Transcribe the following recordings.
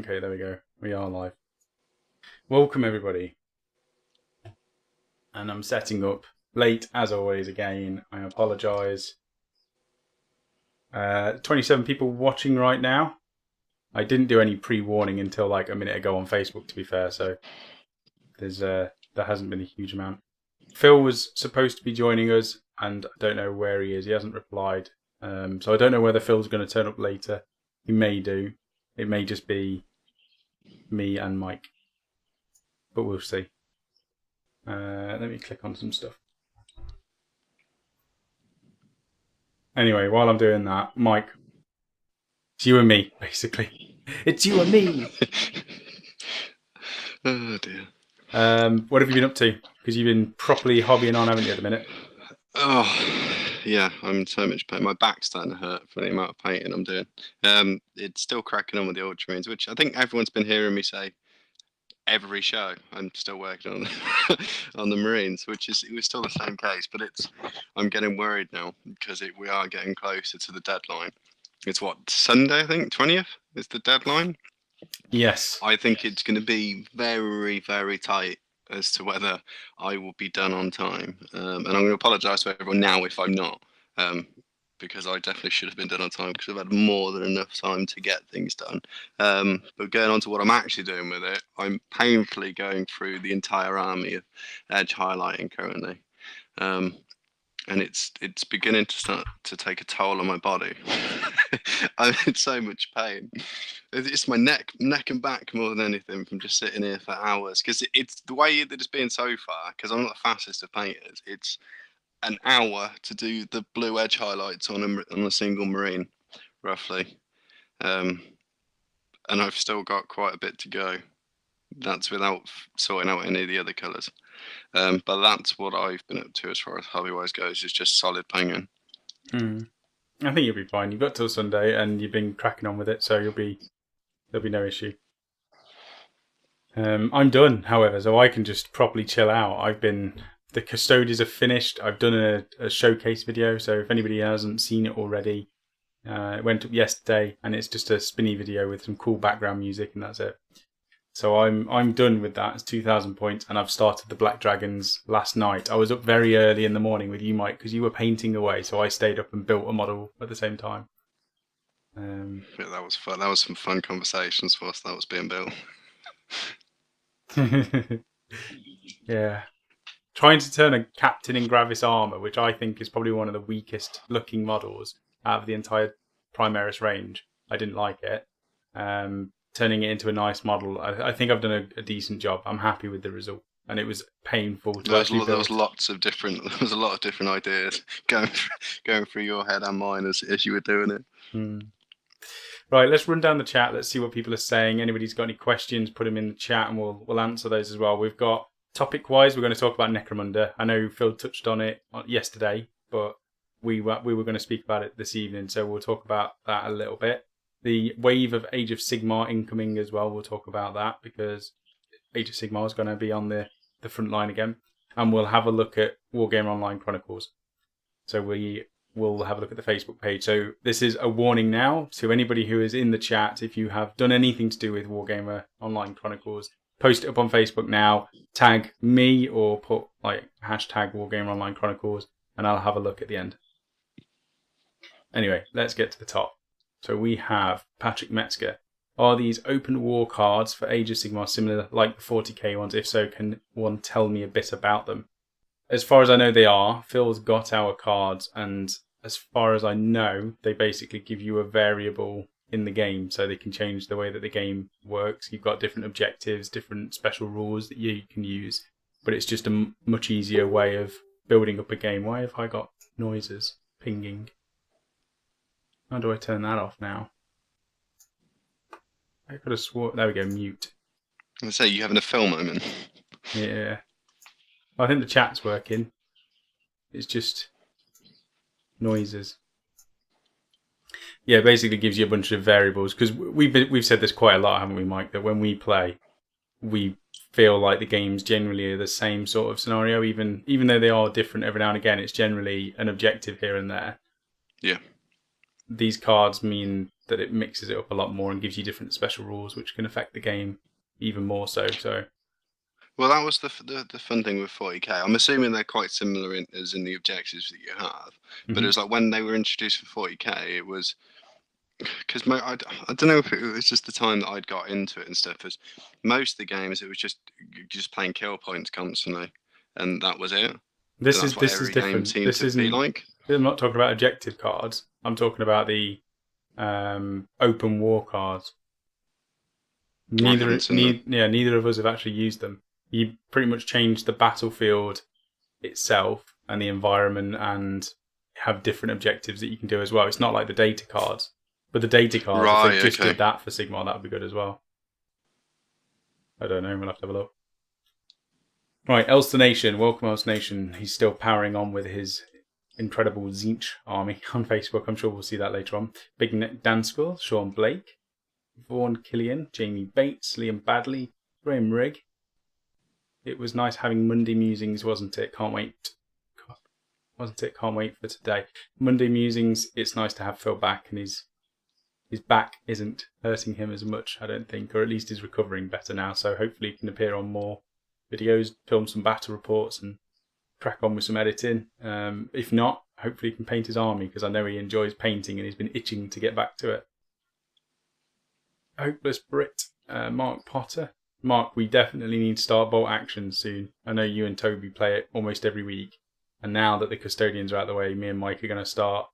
Okay, there we go. We are live. Welcome, everybody. And I'm setting up late, as always, again. I apologise. 27 people watching right now. I didn't do any pre-warning until like a minute ago on Facebook, to be fair, so there hasn't been a huge amount. Phil was supposed to be joining us, and I don't know where he is. He hasn't replied. So I don't know whether Phil's going to turn up later. He may do. It may just be me and Mike. But we'll see. Let me click on some stuff. Anyway, while I'm doing that, Mike, it's you and me, basically. It's you and me! Oh dear. What have you been up to? Because you've been properly hobbying on, haven't you, at the minute? Oh, yeah, I'm in so much pain. My back's starting to hurt for the amount of painting I'm doing. It's still cracking on with the Ultramarines, which I think everyone's been hearing me say every show. I'm still working on on the Marines, it was still the same case, but I'm getting worried now because we are getting closer to the deadline. It's what, Sunday, I think, 20th is the deadline. Yes. I think it's going to be very, very tight as to whether I will be done on time. And I'm going to apologise to everyone now if I'm not, because I definitely should have been done on time because I've had more than enough time to get things done. But going on to what I'm actually doing with it, I'm painfully going through the entire army of edge highlighting currently. And it's beginning to start to take a toll on my body. I'm in so much pain. It's my neck and back more than anything from just sitting here for hours. Because it's the way that it's been so far. Because I'm not the fastest of painters. It's an hour to do the blue edge highlights on a single marine, roughly. And I've still got quite a bit to go. That's without sorting out any of the other colours. But that's what I've been up to as far as hobby-wise goes, is just solid painting. I think you'll be fine. You've got till Sunday and you've been cracking on with it, so there'll be no issue. I'm done, however, so I can just properly chill out. The custodies are finished. I've done a showcase video, so if anybody hasn't seen it already, it went up yesterday, and it's just a spinny video with some cool background music, and that's it. So I'm done with that. It's 2,000 points, and I've started the Black Dragons last night. I was up very early in the morning with you, Mike, because you were painting away, so I stayed up and built a model at the same time. Yeah, that was fun. That was some fun conversations whilst that was being built. Yeah. Trying to turn a Captain in Gravis armour, which I think is probably one of the weakest looking models out of the entire Primaris range. I didn't like it. Turning it into a nice model, I think I've done a decent job. I'm happy with the result, and it was painful to actually build. There was a lot of different ideas going through your head and mine as you were doing it. Right, let's run down the chat. Let's see what people are saying. Anybody's got any questions, put them in the chat, and we'll answer those as well. We've got topic-wise, we're going to talk about Necromunda. I know Phil touched on it yesterday, but we were going to speak about it this evening, so we'll talk about that a little bit. The wave of Age of Sigmar incoming as well, we'll talk about that, because Age of Sigmar is going to be on the front line again. And we'll have a look at Wargammer Online Chronicles. So we'll have a look at the Facebook page. So this is a warning now to anybody who is in the chat. If you have done anything to do with Wargammer Online Chronicles, post it up on Facebook now, tag me, or put hashtag Wargammer Online Chronicles, and I'll have a look at the end. Anyway, let's get to the top. So we have Patrick Metzger. Are these open war cards for Age of Sigmar similar like the 40k ones? If so, can one tell me a bit about them? As far as I know, they are. Phil's got our cards, and as far as I know, they basically give you a variable in the game, so they can change the way that the game works. You've got different objectives, different special rules that you can use, but it's just a much easier way of building up a game. Why have I got noises pinging? How do I turn that off now? I could have swore. There we go, mute. I say, you having a film moment? Yeah. I think the chat's working. It's just noises. Yeah, basically gives you a bunch of variables, because we've said this quite a lot, haven't we, Mike? That when we play, we feel like the games generally are the same sort of scenario, even though they are different every now and again. It's generally an objective here and there. Yeah. These cards mean that it mixes it up a lot more and gives you different special rules, which can affect the game even more so. So, well, that was the fun thing with 40k. I'm assuming they're quite similar as in the objectives that you have, but it was like when they were introduced for 40k, it was because I don't know if it was just the time that I'd got into it and stuff. Because most of the games, it was just playing kill points constantly, and that was it. This That's is what this every is game different. seemed This to be isn't. like. I'm not talking about objective cards. I'm talking about the open war cards. Neither of us have actually used them. You pretty much change the battlefield itself and the environment, and have different objectives that you can do as well. It's not like the data cards, but the data cards, Right, if they just okay. did that for Sigmar, that would be good as well. I don't know. We'll have to have a look. Right, Elster Nation. Welcome, Elster Nation. He's still powering on with his incredible Zinch army on Facebook. I'm sure we'll see that later on. Big Neck Danskill, Sean Blake, Vaughan Killian, Jamie Bates, Liam Badley, Graham Rigg. It was nice having Monday Musings, wasn't it? Can't wait. Wasn't it? Can't wait for today. Monday Musings, it's nice to have Phil back, and his back isn't hurting him as much, I don't think, or at least he's recovering better now. So hopefully he can appear on more videos, film some battle reports, and crack on with some editing. If not, hopefully he can paint his army, because I know he enjoys painting and he's been itching to get back to it. Hopeless Brit, Mark Potter. Mark, we definitely need to start bolt action soon. I know you and Toby play it almost every week, and now that the custodians are out of the way, me and Mike are going to start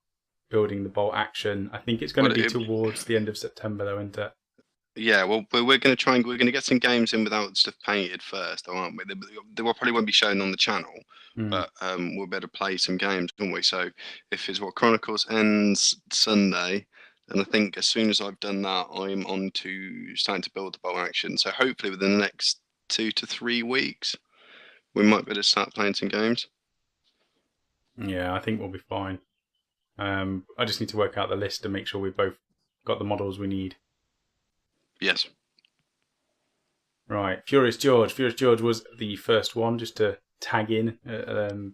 building the bolt action. I think it's going to be towards the end of September, though, isn't it? Yeah, well, we're going to get some games in without stuff painted first, aren't we? They probably won't be shown on the channel, but we'll better play some games, won't we? So if it's Chronicles ends Sunday, and I think as soon as I've done that, I'm on to starting to build the bolt action. So hopefully within the next 2 to 3 weeks, we might be able to start playing some games. Yeah, I think we'll be fine. I just need to work out the list and make sure we've both got the models we need. Yes. Right, Furious George. Furious George was the first one, just to tag in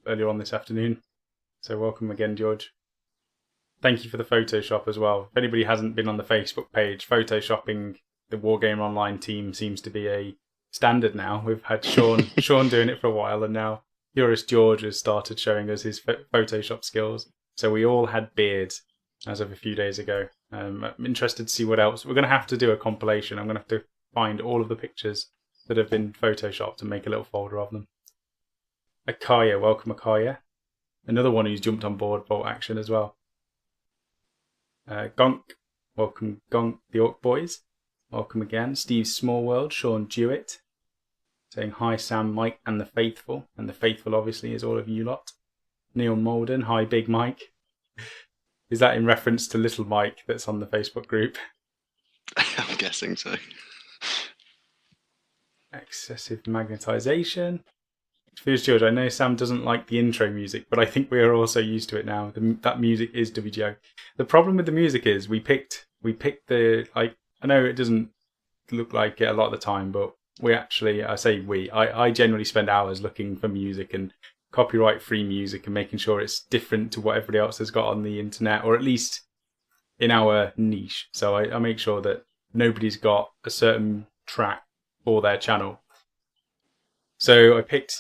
earlier on this afternoon. So welcome again, George. Thank you for the Photoshop as well. If anybody hasn't been on the Facebook page, Photoshopping the Wargame Online team seems to be a standard now. We've had Sean doing it for a while, and now Furious George has started showing us his Photoshop skills. So we all had beards as of a few days ago. I'm interested to see what else. We're going to have to do a compilation. I'm going to have to find all of the pictures that have been Photoshopped and make a little folder of them. Akaya, welcome Akaya. Another one who's jumped on board bolt action as well. Gonk, welcome Gonk, the Orc Boys. Welcome again. Steve Smallworld, Sean Dewitt. Saying hi Sam, Mike and the Faithful. And the Faithful obviously is all of you lot. Neil Molden, hi Big Mike. Is that in reference to Little Mike that's on the Facebook group? I'm guessing so. Excessive magnetization. Fierce George, I know Sam doesn't like the intro music, but I think we are also used to it now. That music is WGO. The problem with the music is we picked the, like, I know it doesn't look like it a lot of the time, but we actually, I generally spend hours looking for music and copyright free music and making sure it's different to what everybody else has got on the internet, or at least in our niche. So I make sure that nobody's got a certain track for their channel. So I picked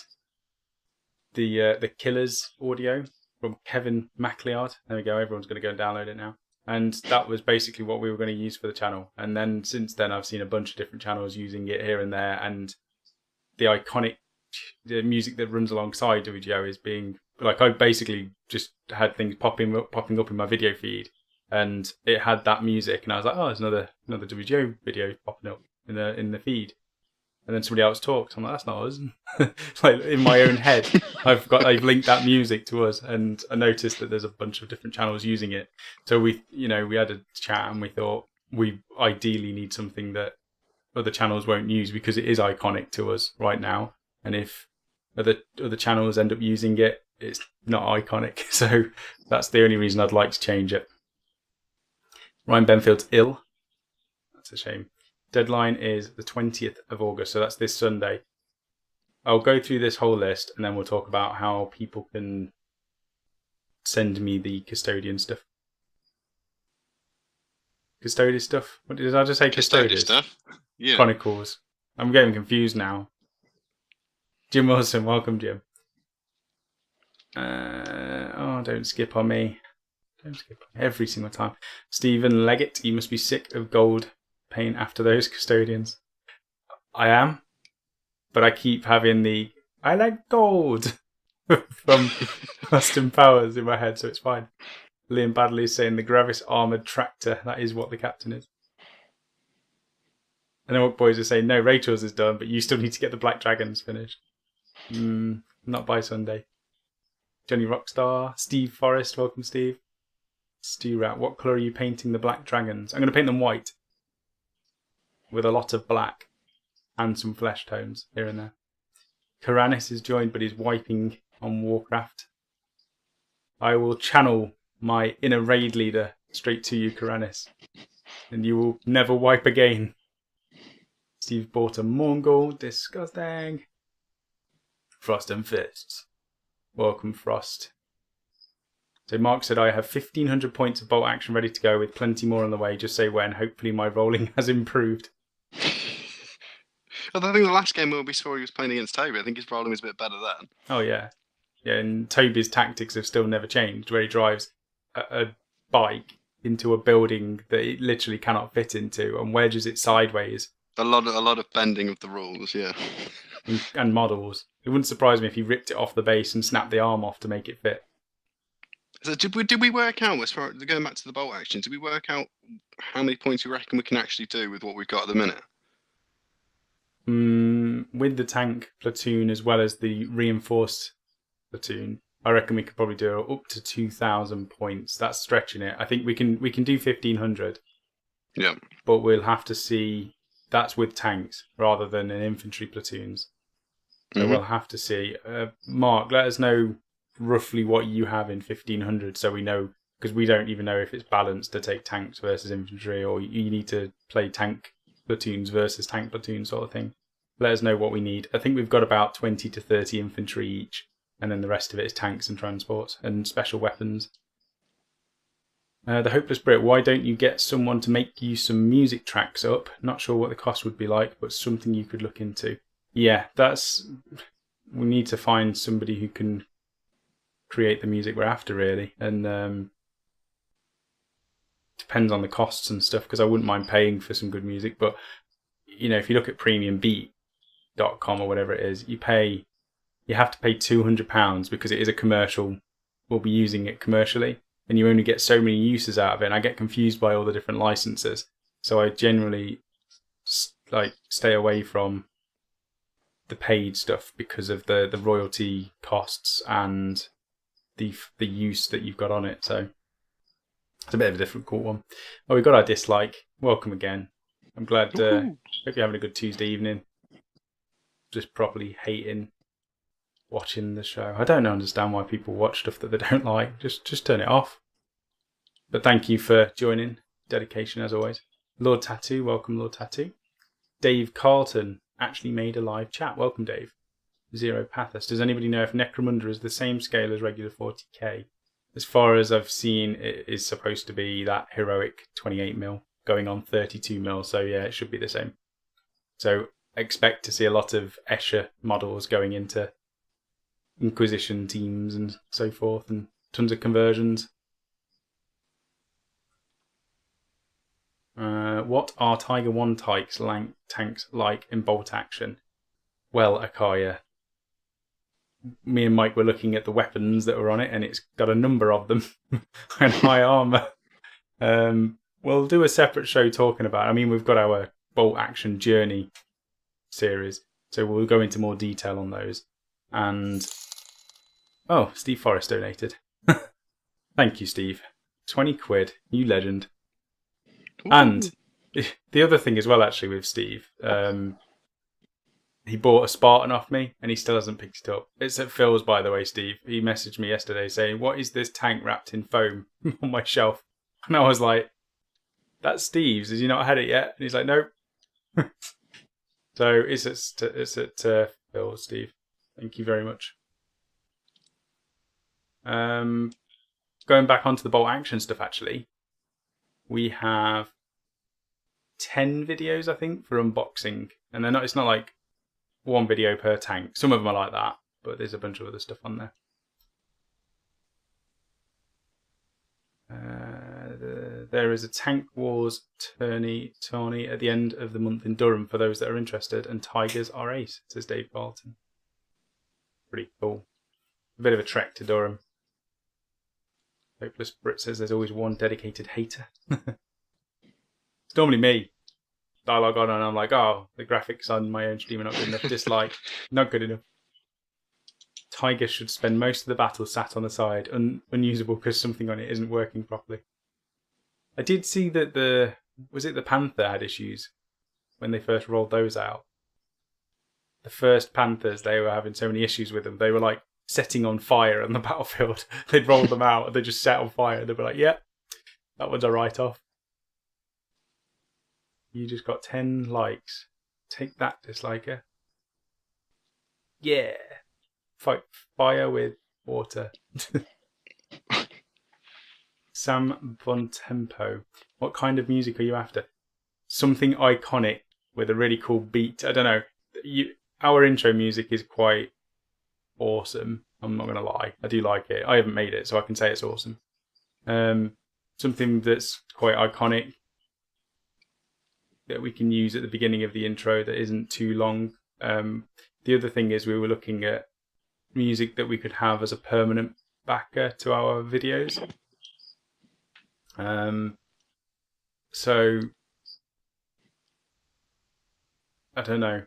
the Killers audio from Kevin MacLeod. There we go. Everyone's going to go and download it now. And that was basically what we were going to use for the channel. And then since then, I've seen a bunch of different channels using it here and there. And the iconic music that runs alongside WGO is being, like, I basically just had things popping up in my video feed, and it had that music, and I was like, oh, there's another WGO video popping up in the feed. And then somebody else talks. I'm like, that's not us. Like, in my own head, I've linked that music to us, and I noticed that there's a bunch of different channels using it. So we had a chat, and we thought we ideally need something that other channels won't use, because it is iconic to us right now. And if other channels end up using it, it's not iconic. So that's the only reason I'd like to change it. Ryan Benfield's ill. That's a shame. Deadline is the 20th of August, so that's this Sunday. I'll go through this whole list, and then we'll talk about how people can send me the custodian stuff. Custodes stuff. What did I just say? Custodian Custodes stuff. Yeah. Chronicles. I'm getting confused now. Jim Wilson, welcome, Jim. Don't skip on me. Don't skip on me every single time. Stephen Leggett, you must be sick of gold paint after those custodians. I am, but I keep having the I like gold from Austin Powers in my head, so it's fine. Liam Badley is saying the Gravis armoured tractor. That is what the captain is. And then what boys are saying, no, Rachel's is done, but you still need to get the Black Dragons finished. Not by Sunday. Johnny Rockstar, Steve Forrest, welcome Steve. Stu Rat, what colour are you painting the Black Dragons? I'm going to paint them white. With a lot of black. And some flesh tones here and there. Karanis is joined, but he's wiping on Warcraft. I will channel my inner raid leader straight to you, Karanis. And you will never wipe again. Steve bought a Mongol. Disgusting. Frost and Fists. Welcome, Frost. So Mark said, I have 1,500 points of bolt action ready to go with plenty more on the way. Just say when. Hopefully my rolling has improved. Although I think the last game where we saw he was playing against Toby, I think his rolling was a bit better then. Oh, yeah. Yeah, and Toby's tactics have still never changed, where he drives a bike into a building that it literally cannot fit into and wedges it sideways. A lot of bending of the rules, yeah. And models. It wouldn't surprise me if he ripped it off the base and snapped the arm off to make it fit. So did we work out, as far as going back to the bolt action, did we work out how many points you reckon we can actually do with what we've got at the minute? With the tank platoon as well as the reinforced platoon, I reckon we could probably do up to 2,000 points. That's stretching it. I think we can do 1,500. Yeah. But we'll have to see. That's with tanks rather than in infantry platoons. So we'll have to see. Mark, let us know roughly what you have in 1,500 so we know, because we don't even know if it's balanced to take tanks versus infantry, or you need to play tank platoons versus tank platoons sort of thing. Let us know what we need. I think we've got about 20 to 30 infantry each, and then the rest of it is tanks and transports and special weapons. The Hopeless Brit, why don't you get someone to make you some music tracks up? Not sure what the cost would be like, but something you could look into. Yeah, we need to find somebody who can create the music we're after, really. And depends on the costs and stuff, because I wouldn't mind paying for some good music. But, you know, if you look at premiumbeat.com or whatever it is, you have to pay £200 because it is a commercial. We'll be using it commercially. And you only get so many uses out of it. And I get confused by all the different licenses. So I generally stay away from the paid stuff because of the royalty costs and the use that you've got on it. So it's a bit of a difficult one. Oh, we got our dislike. Welcome again. I'm glad. Hope you're having a good Tuesday evening. Just properly hating watching the show. I don't understand why people watch stuff that they don't like. Just turn it off. But thank you for joining. Dedication as always. Lord Tattoo, welcome Lord Tattoo. Dave Carlton actually made a live chat. Welcome Dave. Zero Pathos. Does anybody know if Necromunda is the same scale as regular 40k? As far as I've seen, it is supposed to be that heroic 28mm going on 32mm. So yeah, it should be the same. So expect to see a lot of Escher models going into Inquisition teams and so forth, and tons of conversions. What are Tiger 1 tanks like in bolt action? Well, Akaya, me and Mike were looking at the weapons that were on it, and it's got a number of them and high armor. We'll do a separate show talking about it. I mean, we've got our bolt action journey series, so we'll go into more detail on those. And Steve Forrest donated. Thank you, Steve. 20 quid, you legend. Ooh. And the other thing as well, actually, with Steve, he bought a Spartan off me and he still hasn't picked it up. It's at Phil's, by the way, Steve. He messaged me yesterday saying, what is this tank wrapped in foam on my shelf? And I was like, that's Steve's. Has he not had it yet? And he's like, nope. So it's at Phil's, Steve. Thank you very much. Going back onto the bolt action stuff, actually, we have 10 videos, I think, for unboxing. And it's not like one video per tank. Some of them are like that, but there's a bunch of other stuff on there. There is a Tank Wars tourney at the end of the month in Durham for those that are interested, and Tigers are ace, says Dave Barton. Pretty cool. A bit of a trek to Durham. Hopeless Brit says there's always one dedicated hater. It's normally me. I log on and I'm like, oh, the graphics on my own stream are not good enough. Dislike, not good enough. Tiger should spend most of the battle sat on the side, unusable because something on it isn't working properly. I did see that the Panther had issues when they first rolled those out. The first Panthers, they were having so many issues with them. They were like setting on fire on the battlefield. They'd roll them out and they just set on fire. They'd be like, yeah, that one's a write-off. You just got 10 likes. Take that, disliker. Yeah. Fight fire with water. Sam Von Tempo. What kind of music are you after? Something iconic with a really cool beat. I don't know. Our intro music is quite awesome. I'm not going to lie. I do like it. I haven't made it, so I can say it's awesome. Something that's quite iconic that we can use at the beginning of the intro that isn't too long. The other thing is we were looking at music that we could have as a permanent backer to our videos. So I don't know.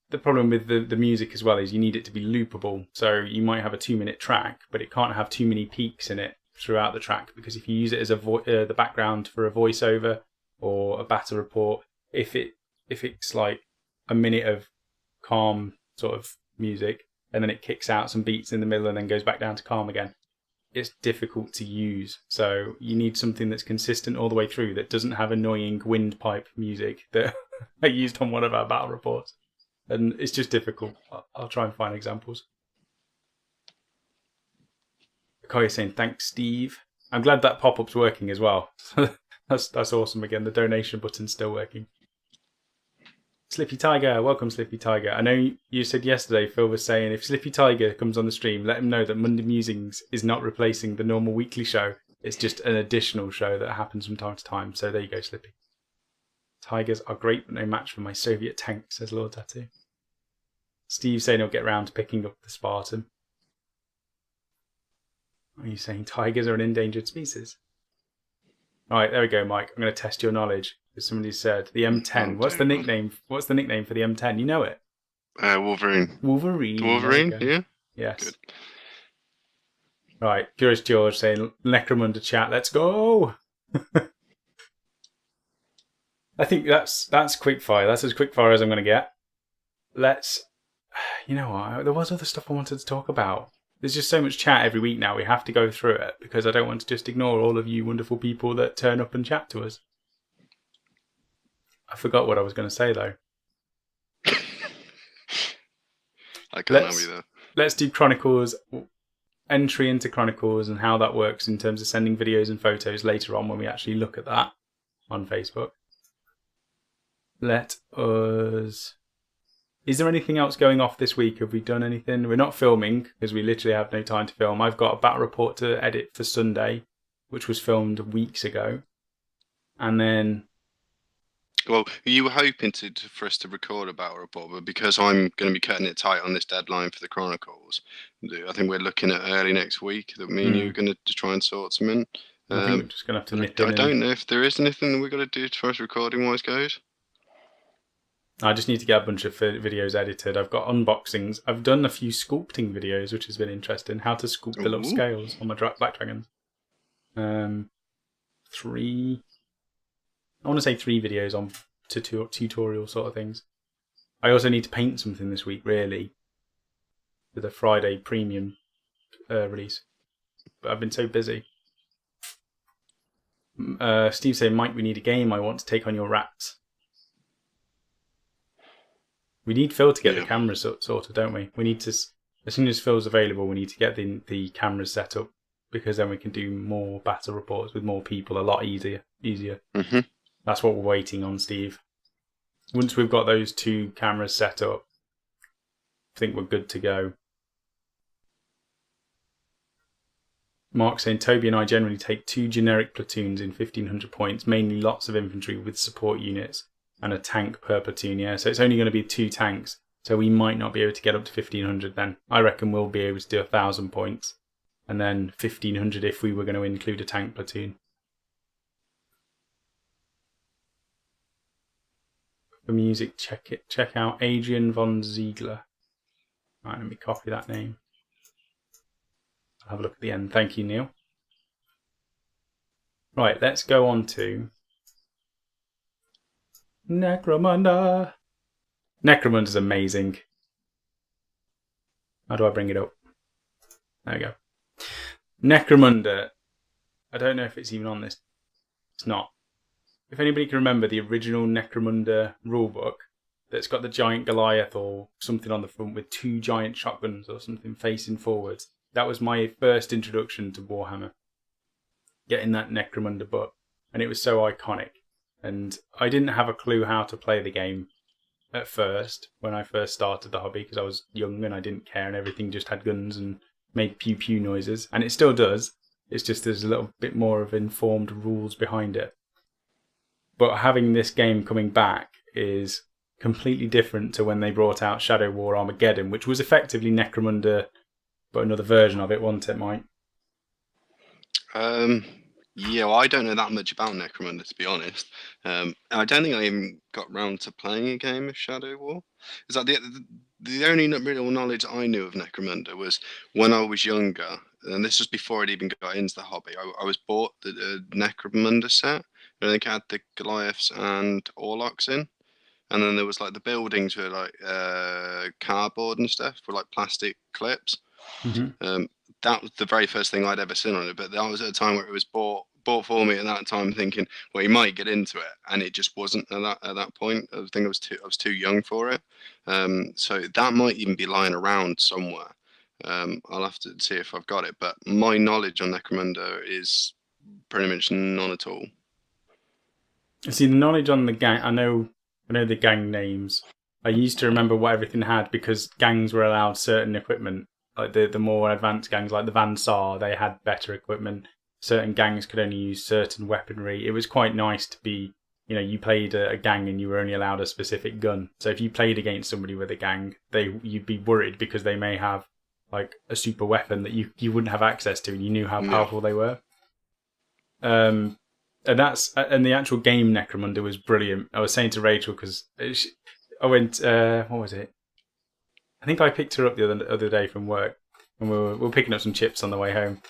The problem with the music as well is you need it to be loopable. So you might have a 2-minute track, but it can't have too many peaks in it throughout the track, because if you use it as the background for a voiceover or a battle report, if it's like a minute of calm sort of music and then it kicks out some beats in the middle and then goes back down to calm again, it's difficult to use. So you need something that's consistent all the way through, that doesn't have annoying windpipe music that I used on one of our battle reports. And it's just difficult. I'll try and find examples. Kai's saying, thanks, Steve. I'm glad that pop-up's working as well. That's awesome again. The donation button's still working. Slippy Tiger, welcome Slippy Tiger. I know you said yesterday, Phil was saying, if Slippy Tiger comes on the stream, let him know that Monday Musings is not replacing the normal weekly show. It's just an additional show that happens from time to time. So there you go, Slippy. Tigers are great, but no match for my Soviet tank, says Lord Tattoo. Steve saying he'll get round to picking up the Spartan. Are you saying tigers are an endangered species? Alright, there we go, Mike. I'm going to test your knowledge. As somebody said, the M10. What's the nickname for the M10? You know it? Wolverine. Wolverine, yeah? Yes. Good. Right, Curious George saying, Necromunda chat, let's go! I think that's quickfire. That's as quickfire as I'm going to get. You know what? There was other stuff I wanted to talk about. There's just so much chat every week now. We have to go through it because I don't want to just ignore all of you wonderful people that turn up and chat to us. I forgot what I was going to say, though. I can't help you there. Let's do Chronicles, entry into Chronicles and how that works in terms of sending videos and photos later on when we actually look at that on Facebook. Let us... Is there anything else going off this week? Have we done anything? We're not filming because we literally have no time to film. I've got a battle report to edit for Sunday, which was filmed weeks ago. And then... Well, you were hoping for us to record a battle report, but because I'm going to be cutting it tight on this deadline for the Chronicles, I think we're looking at early next week that me and you are going to try and sort some in. I think we're just going to have to nip in. I don't know if there is anything that we've got to do as far as recording-wise goes. I just need to get a bunch of videos edited. I've got unboxings. I've done a few sculpting videos, which has been interesting. How to sculpt the little scales on my Black Dragons. I want to say 3 videos on tutorial sort of things. I also need to paint something this week, really, for the Friday premium release. But I've been so busy. Steve saying, Mike, we need a game. I want to take on your rats. We need Phil to get the cameras sorted, don't we? We need to, as soon as Phil's available, we need to get the cameras set up, because then we can do more battle reports with more people a lot easier. Mm-hmm. That's what we're waiting on, Steve. Once we've got those 2 cameras set up, I think we're good to go. Mark saying, Toby and I generally take 2 generic platoons in 1500 points, mainly lots of infantry with support units and a tank per platoon. Yeah, so it's only going to be 2 tanks, so we might not be able to get up to 1500 then. I reckon we'll be able to do 1000 points and then 1500 if we were going to include a tank platoon. For music, check out Adrian von Ziegler. Right, let me copy that name. I'll have a look at the end. Thank you, Neil. Right, let's go on to Necromunda. Necromunda's amazing. How do I bring it up? There we go. Necromunda. I don't know if it's even on this. It's not. If anybody can remember the original Necromunda rulebook that's got the giant Goliath or something on the front with 2 giant shotguns or something facing forwards, that was my first introduction to Warhammer. Getting that Necromunda book. And it was so iconic. And I didn't have a clue how to play the game at first, when I first started the hobby, because I was young and I didn't care and everything just had guns and made pew pew noises. And it still does. It's just there's a little bit more of informed rules behind it. But having this game coming back is completely different to when they brought out Shadow War Armageddon, which was effectively Necromunda, but another version of it, wasn't it, Mike? Yeah, well, I don't know that much about Necromunda, to be honest. I don't think I even got round to playing a game of Shadow War. Is that the only real knowledge I knew of Necromunda was when I was younger, and this was before I'd even got into the hobby. I was bought the Necromunda set. I think it had the Goliaths and Orlocks in. And then there was like the buildings were like cardboard and stuff with like plastic clips. Mm-hmm. That was the very first thing I'd ever seen on it. But that was at a time where it was bought for me at that time, thinking, well, you might get into it, and it just wasn't at that point. I think I was too young for it. So that might even be lying around somewhere. I'll have to see if I've got it. But my knowledge on Necromunda is pretty much none at all. See, the knowledge on the gang, I know the gang names. I used to remember what everything had because gangs were allowed certain equipment. Like the more advanced gangs, like the Van Saar, they had better equipment. Certain gangs could only use certain weaponry. It was quite nice to be, you played a gang and you were only allowed a specific gun. So if you played against somebody with a gang, you'd be worried because they may have like a super weapon that you wouldn't have access to, and you knew how powerful they were. And the actual game Necromunda was brilliant. I was saying to Rachel because I went, what was it? I think I picked her up the other day from work, and we were picking up some chips on the way home.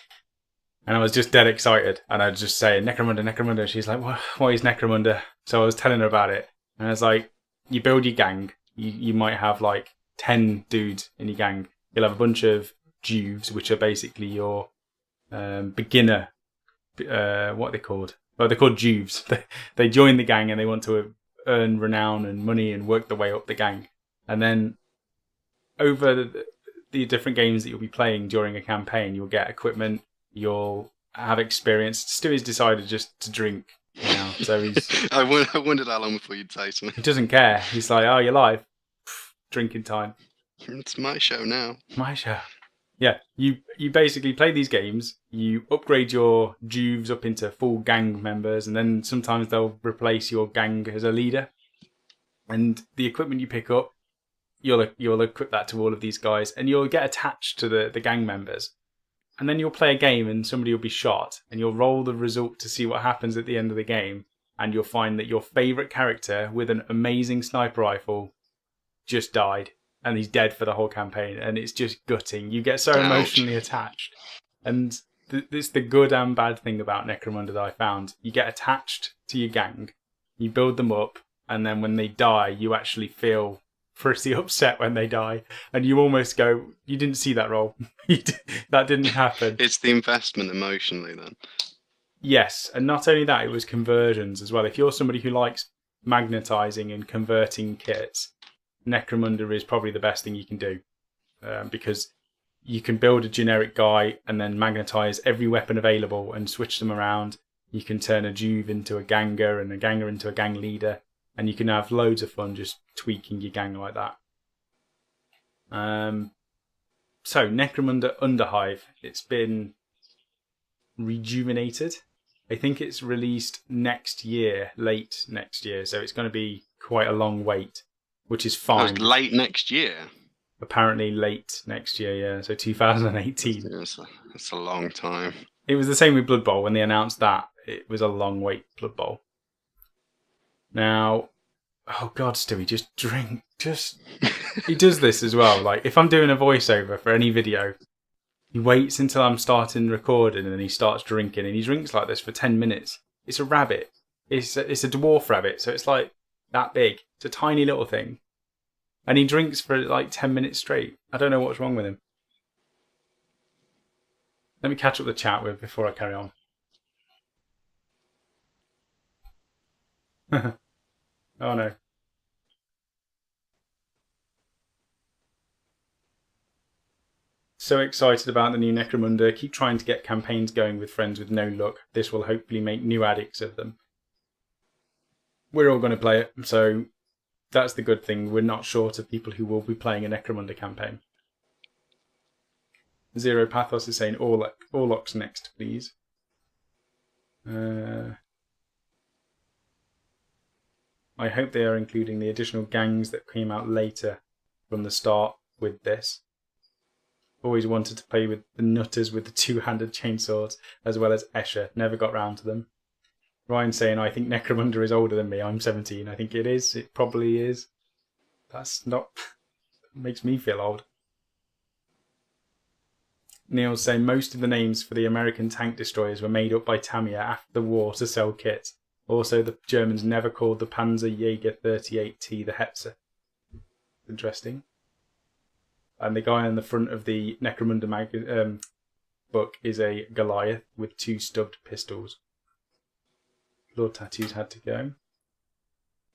And I was just dead excited, and I was just saying, Necromunda. She's like, what is Necromunda? So I was telling her about it, and I was like, you build your gang. You might have like 10 dudes in your gang. You'll have a bunch of Juves, which are basically your beginner. What are they called? Well, they're called Juves. They join the gang and they want to earn renown and money and work their way up the gang. And then over the different games that you'll be playing during a campaign, you'll get equipment, you'll have experience. Stewie's decided just to drink now. So he's... I wondered how long before you'd say something. He doesn't care. He's like, oh, you're live. Drinking time. It's my show now. My show. Yeah, you basically play these games, you upgrade your Juves up into full gang members, and then sometimes they'll replace your gang as a leader. And the equipment you pick up, you'll equip that to all of these guys, and you'll get attached to the gang members. And then you'll play a game and somebody will be shot, and you'll roll the result to see what happens at the end of the game, and you'll find that your favourite character with an amazing sniper rifle just died. And he's dead for the whole campaign, and it's just gutting. You get so emotionally attached. And it's the good and bad thing about Necromunda that I found. You get attached to your gang, you build them up, and then when they die, you actually feel pretty upset when they die. And you almost go, you didn't see that roll. That didn't happen. It's the investment emotionally then. Yes, and not only that, it was conversions as well. If you're somebody who likes magnetizing and converting kits, Necromunda is probably the best thing you can do because you can build a generic guy and then magnetize every weapon available and switch them around. You can turn a Juve into a Ganger and a Ganger into a gang leader, and you can have loads of fun just tweaking your gang like that. So, Necromunda Underhive, it's been rejuvenated. I think it's released next year, late next year, so it's going to be quite a long wait, which is fine. It's late next year. Apparently late next year, yeah, so 2018. That's a long time. It was the same with Blood Bowl. When they announced that, it was a long wait, Blood Bowl. Now, oh God, Stewie, just drink. He does this as well. Like, if I'm doing a voiceover for any video, he waits until I'm starting recording and then he starts drinking. And he drinks like this for 10 minutes. It's a rabbit. It's a dwarf rabbit, so it's like that big. It's a tiny little thing. And he drinks for like 10 minutes straight. I don't know what's wrong with him. Let me catch up the chat with before I carry on. Oh no. So excited about the new Necromunda. Keep trying to get campaigns going with friends with no luck. This will hopefully make new addicts of them. We're all going to play it, so that's the good thing. We're not short of people who will be playing a Necromunda campaign. Zero Pathos is saying Orlocks next, please. I hope they are including the additional gangs that came out later from the start with this. Always wanted to play with the nutters with the two-handed chainsaws, as well as Escher. Never got round to them. Ryan saying, I think Necromunda is older than me. I'm 17. I think it is. It probably is. That's not... makes me feel old. Neil's saying, most of the names for the American tank destroyers were made up by Tamiya after the war to sell kits. Also, the Germans never called the Panzer Jaeger 38T the Hetzer. Interesting. And the guy on the front of the Necromunda book is a Goliath with 2 stubbed pistols. Lord Tattoos had to go.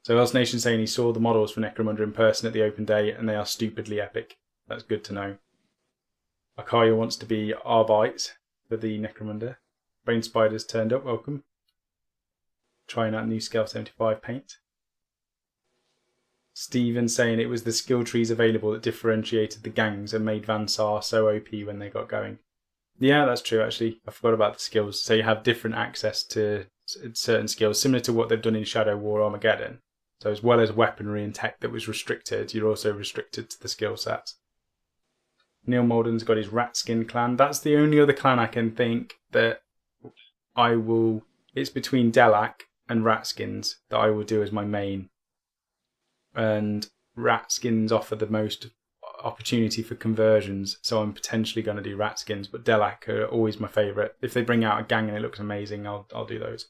So Else Nation saying he saw the models for Necromunda in person at the open day and they are stupidly epic. That's good to know. Akaya wants to be Arbite for the Necromunda. Brain Spiders turned up, welcome. Trying out new Scale 75 paint. Steven saying it was the skill trees available that differentiated the gangs and made Van Saar so OP when they got going. Yeah, that's true actually. I forgot about the skills. So you have different access to certain skills, similar to what they've done in Shadow War Armageddon. So as well as weaponry and tech that was restricted, you're also restricted to the skill sets. Neil Molden's got his Ratskin clan. That's the only other clan I can think that I will... It's between Delac and Ratskins that I will do as my main. And Ratskins offer the most opportunity for conversions, so I'm potentially going to do Ratskins, but Delac are always my favourite. If they bring out a gang and it looks amazing, I'll do those.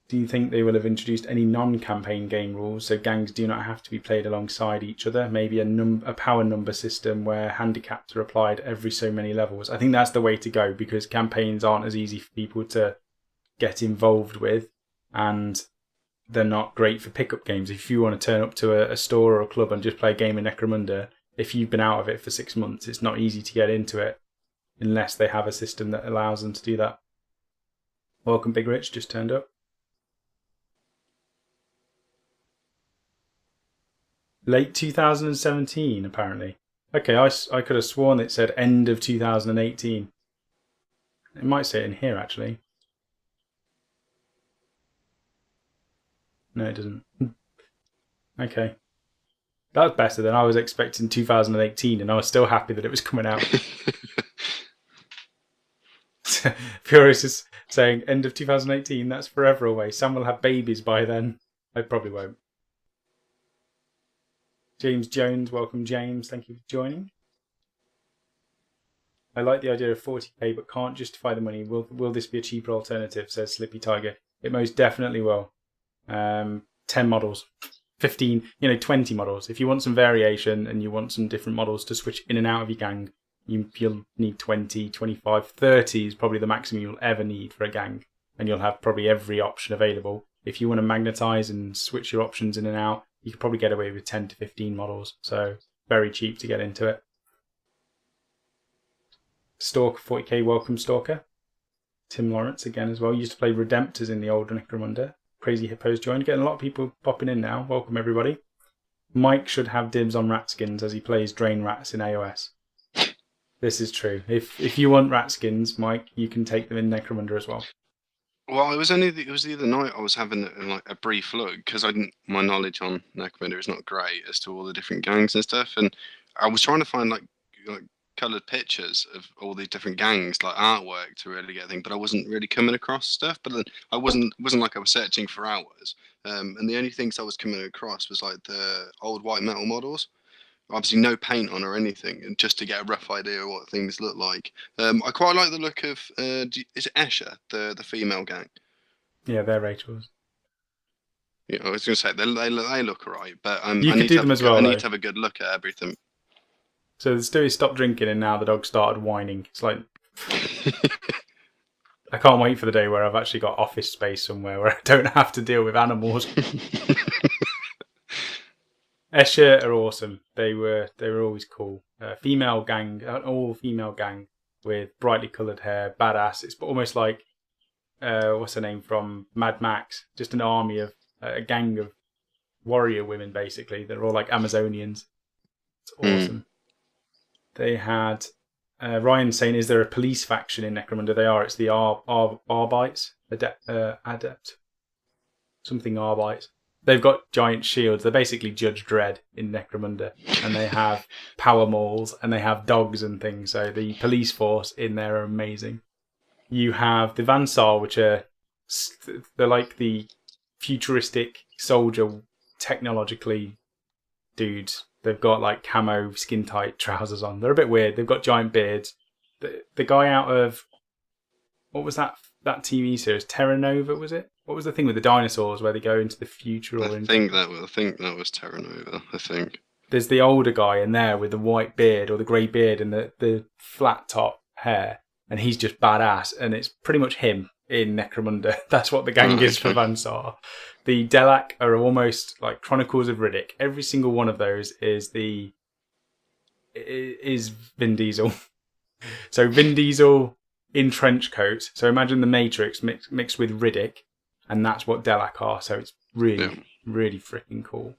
Do you think they will have introduced any non-campaign game rules, so gangs do not have to be played alongside each other? Maybe a power number system where handicaps are applied every so many levels. I think that's the way to go, because campaigns aren't as easy for people to get involved with, and they're not great for pickup games. If you want to turn up to a store or a club and just play a game of Necromunda, if you've been out of it for 6 months, it's not easy to get into it unless they have a system that allows them to do that. Welcome, Big Rich, just turned up. Late 2017, apparently. Okay, I could have sworn it said end of 2018. It might say it in here, actually. No, it doesn't. Okay. That's better than I was expecting 2018, and I was still happy that it was coming out. Furious is saying, end of 2018, that's forever away. Sam will have babies by then. I probably won't. James Jones, welcome James, thank you for joining. I like the idea of 40k, but can't justify the money. Will this be a cheaper alternative, says Slippy Tiger. It most definitely will. 10 models, 15, 20 models. If you want some variation and you want some different models to switch in and out of your gang, you'll need 20, 25, 30 is probably the maximum you'll ever need for a gang. And you'll have probably every option available. If you want to magnetize and switch your options in and out, you could probably get away with 10 to 15 models. So very cheap to get into it. Stalker 40k, welcome Stalker. Tim Lawrence again as well. Used to play Redemptors in the old Necromunda. Crazy Hippos joined. Getting a lot of people popping in now. Welcome, everybody. Mike should have dibs on rat skins as he plays Drain Rats in AoS. This is true. If you want rat skins, Mike, you can take them in Necromunda as well. Well, it was the other night I was having like a brief look because my knowledge on Necromunda is not great as to all the different gangs and stuff, and I was trying to find like coloured pictures of all these different gangs, like artwork to really get a thing, but I wasn't really coming across stuff. But then I wasn't like I was searching for hours, and the only things I was coming across was like the old white metal models. Obviously, no paint on or anything, and just to get a rough idea of what things look like. I quite like the look of. Is it Escher, the female gang? Yeah, they're Rachel's. Yeah, I was going to say they look alright, but you could do them as well. I need to have a good look at everything. So Stewie stopped drinking, and now the dog started whining. It's like I can't wait for the day where I've actually got office space somewhere where I don't have to deal with animals. Escher are awesome. They were always cool. Female gang, an all female gang with brightly coloured hair, badass. It's almost like what's her name from Mad Max? Just an army of a gang of warrior women, basically. They're all like Amazonians. It's awesome. They had Ryan saying, "Is there a police faction in Necromunda?" They are. It's the Arbites, Adept, something Arbites. They've got giant shields. They're basically Judge Dredd in Necromunda. And they have power mauls and they have dogs and things. So the police force in there are amazing. You have the Vansar, which they're like the futuristic soldier technologically dudes. They've got like camo skin tight trousers on. They're a bit weird. They've got giant beards. The guy out of, what was that TV series? Terra Nova, was it? What was the thing with the dinosaurs where they go into the future? I think that was Terra Nova. I think there's the older guy in there with the white beard or the grey beard and the flat top hair, and he's just badass. And it's pretty much him in Necromunda. That's what the gang is for Vansar. The Delac are almost like Chronicles of Riddick. Every single one of those is Vin Diesel. So Vin Diesel in trench coat. So imagine the Matrix mixed with Riddick. And that's what Delac are, so it's really, really freaking cool.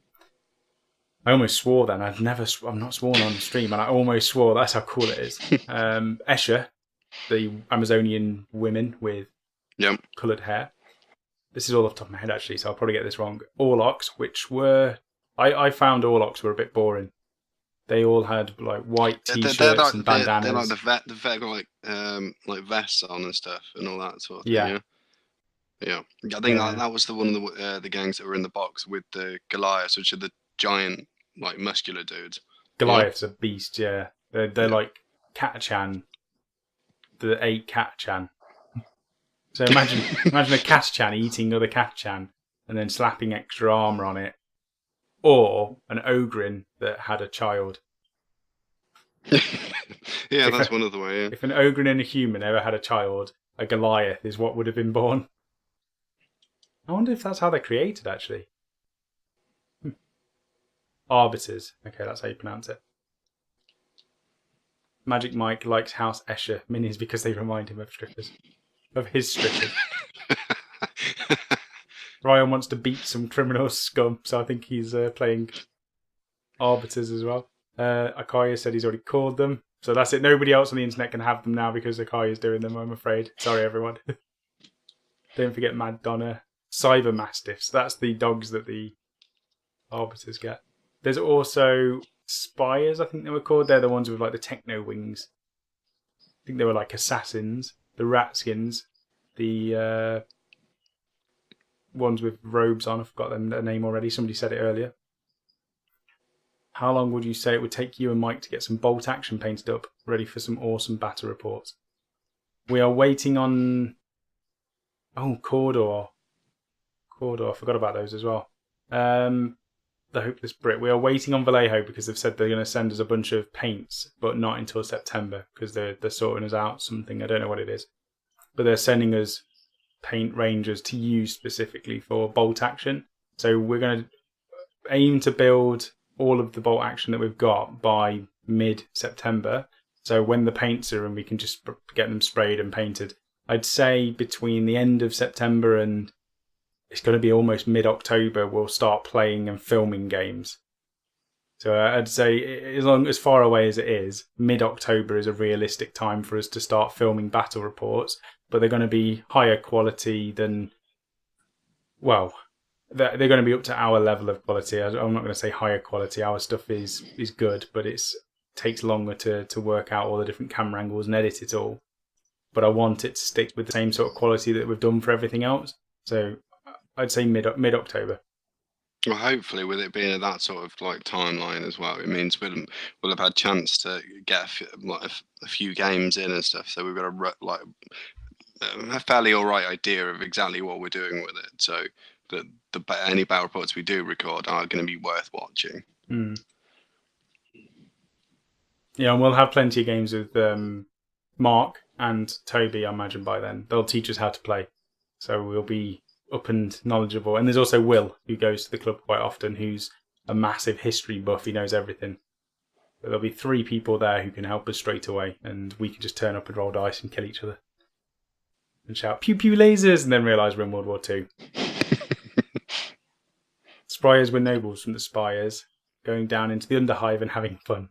I almost swore then. I'm not sworn on stream, and I almost swore. That's how cool it is. Escher, the Amazonian women with coloured hair. This is all off the top of my head, actually, so I'll probably get this wrong. Orlocks, which were... I found Orlocks were a bit boring. They all had like white t-shirts and bandanas. They're like the vet got like vests on and stuff and all that sort of thing. Yeah, I think that was one of the gangs that were in the box with the Goliaths, which are the giant, like, muscular dudes. Goliath's a beast, yeah. They're like Catachan, the 8 Catachan. So imagine a Catachan eating other Catachan and then slapping extra armour on it. Or an Ogrin that had a child. Yeah, that's one of the way, yeah. If an Ogrin and a human ever had a child, a Goliath is what would have been born. I wonder if that's how they're created, actually. Arbiters. Okay, that's how you pronounce it. Magic Mike likes House Escher minis because they remind him of strippers. Of his strippers. Ryan wants to beat some criminal scum, so I think he's playing Arbiters as well. Akaya said he's already called them. So that's it. Nobody else on the internet can have them now because Akaya's doing them, I'm afraid. Sorry, everyone. Don't forget Mad Donna. Cyber Mastiffs. That's the dogs that the Arbiters get. There's also Spires, I think they were called. They're the ones with like the techno wings. I think they were like assassins. The Ratskins. The ones with robes on. I forgot their name already. Somebody said it earlier. How long would you say it would take you and Mike to get some bolt action painted up, ready for some awesome battle reports? We are waiting on... Oh, Cawdor. I forgot about those as well. The Hopeless Brit. We are waiting on Vallejo because they've said they're going to send us a bunch of paints, but not until September because they're sorting us out something. I don't know what it is. But they're sending us paint ranges to use specifically for bolt action. So we're going to aim to build all of the bolt action that we've got by mid-September. So when the paints are in, we can just get them sprayed and painted. I'd say between the end of September and it's going to be almost mid-October, we'll start playing and filming games. So I'd say as far away as it is, mid-October is a realistic time for us to start filming battle reports, but they're going to be higher quality than, well, they're going to be up to our level of quality. I'm not going to say higher quality. Our stuff is good, but it takes longer to work out all the different camera angles and edit it all. But I want it to stick with the same sort of quality that we've done for everything else. So I'd say mid-October. Well, hopefully, with it being that sort of like timeline as well, it means we'll have had a chance to get a few games in and stuff. So we've got a fairly all right idea of exactly what we're doing with it. So that any battle reports we do record are going to be worth watching. Yeah, and we'll have plenty of games with Mark and Toby, I imagine, by then. They'll teach us how to play. So we'll be up and knowledgeable. And there's also Will, who goes to the club quite often, who's a massive history buff. He knows everything. But there'll be 3 people there who can help us straight away, and we can just turn up and roll dice and kill each other. And shout, pew pew lasers, and then realise we're in World War II. Spires were nobles from the Spires, going down into the Underhive and having fun.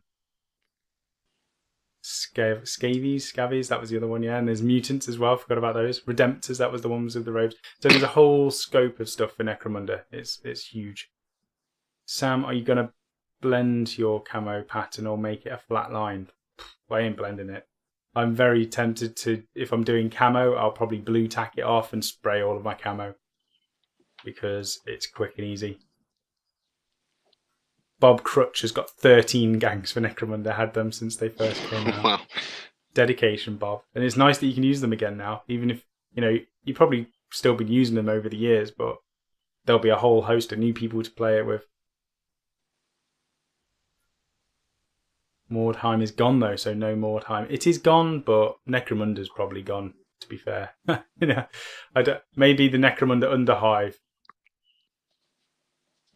Scavies, that was the other one, yeah. And there's mutants as well, forgot about those. Redemptors, that was the ones with the robes. So there's a whole scope of stuff for Necromunda. It's huge. Sam, are you going to blend your camo pattern or make it a flat line? I ain't blending it. I'm very tempted to, if I'm doing camo, I'll probably blue tack it off and spray all of my camo because it's quick and easy. Bob Crutch has got 13 gangs for Necromunda, had them since they first came out. Wow. Dedication, Bob. And it's nice that you can use them again now, even if, you've probably still been using them over the years, but there'll be a whole host of new people to play it with. Mordheim is gone, though, so no Mordheim. It is gone, but Necromunda's probably gone, to be fair. Maybe the Necromunda Underhive.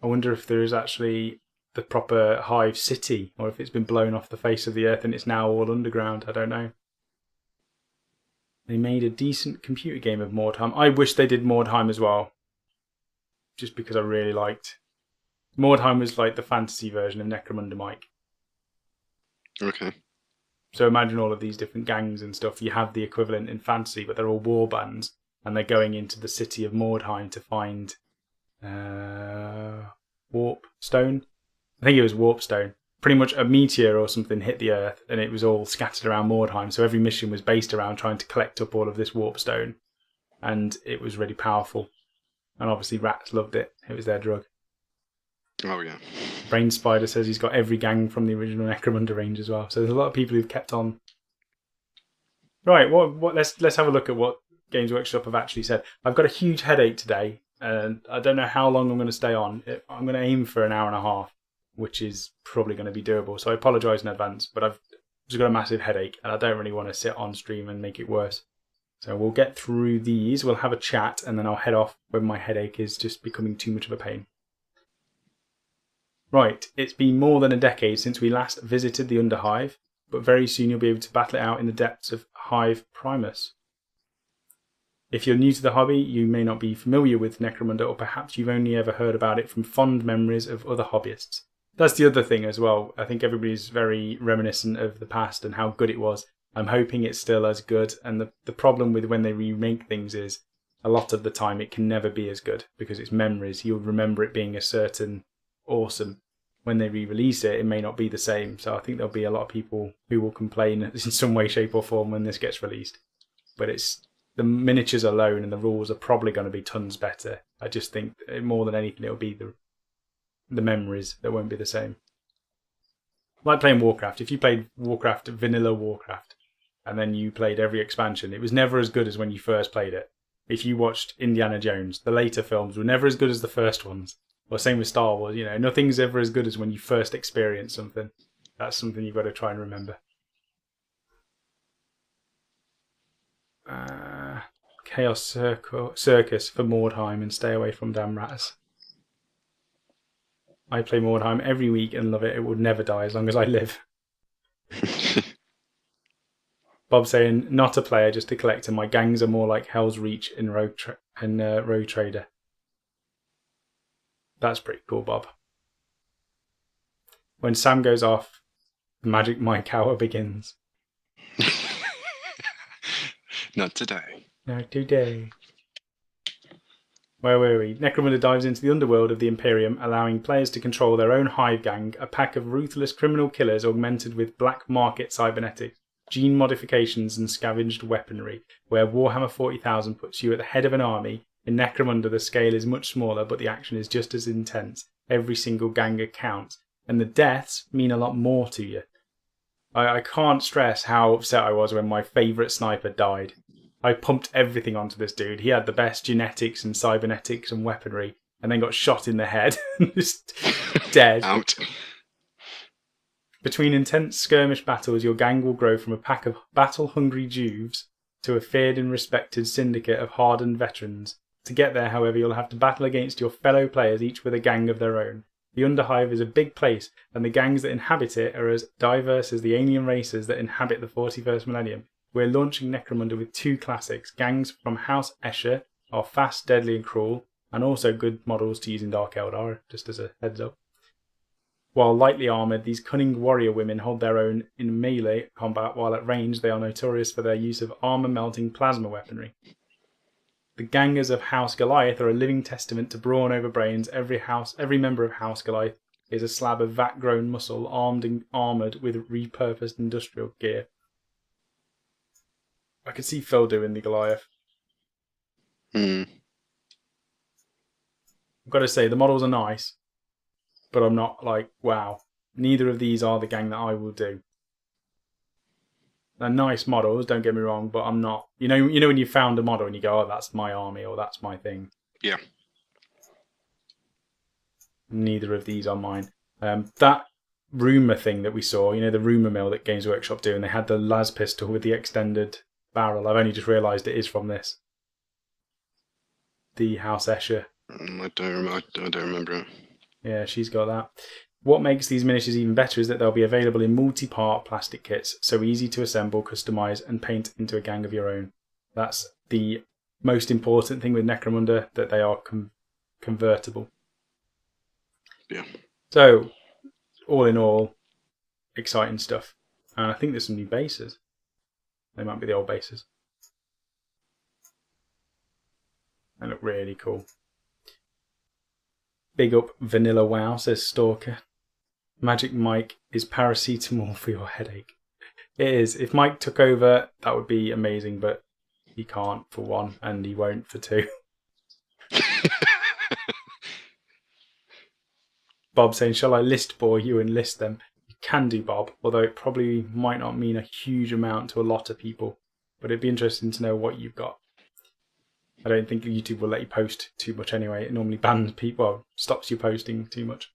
I wonder if there is actually the proper hive city, or if it's been blown off the face of the earth and it's now all underground. I don't know. They made a decent computer game of Mordheim. I wish they did Mordheim as well, just because I really liked. Mordheim was like the fantasy version of Necromunda, Mike. Okay. So imagine all of these different gangs and stuff. You have the equivalent in fantasy, but they're all war bands, and they're going into the city of Mordheim to find warp stone. I think it was warp stone. Pretty much a meteor or something hit the earth and it was all scattered around Mordheim. So every mission was based around trying to collect up all of this warp stone. And it was really powerful. And obviously rats loved it. It was their drug. Oh, yeah. Brain Spider says he's got every gang from the original Necromunda range as well. So there's a lot of people who've kept on. Right, let's have a look at what Games Workshop have actually said. I've got a huge headache today. And I don't know how long I'm going to stay on. I'm going to aim for an hour and a half, which is probably going to be doable. So I apologise in advance, but I've just got a massive headache and I don't really want to sit on stream and make it worse. So we'll get through these, we'll have a chat, and then I'll head off when my headache is just becoming too much of a pain. Right, it's been more than a decade since we last visited the Underhive, but very soon you'll be able to battle it out in the depths of Hive Primus. If you're new to the hobby, you may not be familiar with Necromunda, or perhaps you've only ever heard about it from fond memories of other hobbyists. That's the other thing as well. I think everybody's very reminiscent of the past and how good it was. I'm hoping it's still as good, and the problem with when they remake things is a lot of the time it can never be as good because it's memories. You'll remember it being a certain awesome. When they re-release it, it may not be the same. So I think there'll be a lot of people who will complain in some way, shape or form when this gets released. But it's the miniatures alone and the rules are probably going to be tons better. I just think more than anything it'll be the memories that won't be the same. Like playing Warcraft. If you played Warcraft, vanilla Warcraft, and then you played every expansion, it was never as good as when you first played it. If you watched Indiana Jones, the later films were never as good as the first ones. Or same with Star Wars, nothing's ever as good as when you first experience something. That's something you've got to try and remember. Chaos Circus for Mordheim and stay away from damn rats. I play Mordheim every week and love it. It will never die as long as I live. Bob saying, not a player, just a collector. My gangs are more like Hell's Reach and Rogue Trader. That's pretty cool, Bob. When Sam goes off, the Magic Mike hour begins. Not today. Not today. Where were we? Necromunda dives into the underworld of the Imperium, allowing players to control their own hive gang, a pack of ruthless criminal killers augmented with black market cybernetics, gene modifications and scavenged weaponry. Where Warhammer 40,000 puts you at the head of an army, in Necromunda the scale is much smaller, but the action is just as intense. Every single ganger counts, and the deaths mean a lot more to you. I can't stress how upset I was when my favourite sniper died. I pumped everything onto this dude. He had the best genetics and cybernetics and weaponry, and then got shot in the head and just dead. Out. Between intense skirmish battles, your gang will grow from a pack of battle-hungry Jews to a feared and respected syndicate of hardened veterans. To get there, however, you'll have to battle against your fellow players, each with a gang of their own. The Underhive is a big place, and the gangs that inhabit it are as diverse as the alien races that inhabit the 41st millennium. We're launching Necromunda with 2 classics. Gangs from House Escher are fast, deadly and cruel, and also good models to use in Dark Eldar, just as a heads up. While lightly armoured, these cunning warrior women hold their own in melee combat, while at range they are notorious for their use of armour-melting plasma weaponry. The gangers of House Goliath are a living testament to brawn over brains. Every member of House Goliath is a slab of vat-grown muscle, armed and armoured with repurposed industrial gear. I could see Phil doing the Goliath. I've got to say, the models are nice, but I'm not like, wow. Neither of these are the gang that I will do. They're nice models, don't get me wrong, but I'm not. You know when you found a model and you go, oh, that's my army or that's my thing. Yeah. Neither of these are mine. That rumour thing that we saw, the rumour mill that Games Workshop do, and they had the las pistol with the extended barrel. I've only just realised it is from this. The House Escher. I don't remember it. Yeah, she's got that. What makes these miniatures even better is that they'll be available in multi-part plastic kits, so easy to assemble, customise and paint into a gang of your own. That's the most important thing with Necromunda, that they are convertible. Yeah. So, all in all, exciting stuff. And I think there's some new bases. They might be the old bases. They look really cool. Big up Vanilla Wow, says Stalker. Magic Mike is paracetamol for your headache. It is. If Mike took over, that would be amazing, but he can't for 1, and he won't for 2. Bob saying, shall I list bore you and list them? You can do, Bob, although it probably might not mean a huge amount to a lot of people. But it'd be interesting to know what you've got. I don't think YouTube will let you post too much anyway. It normally bans people, well, stops you posting too much.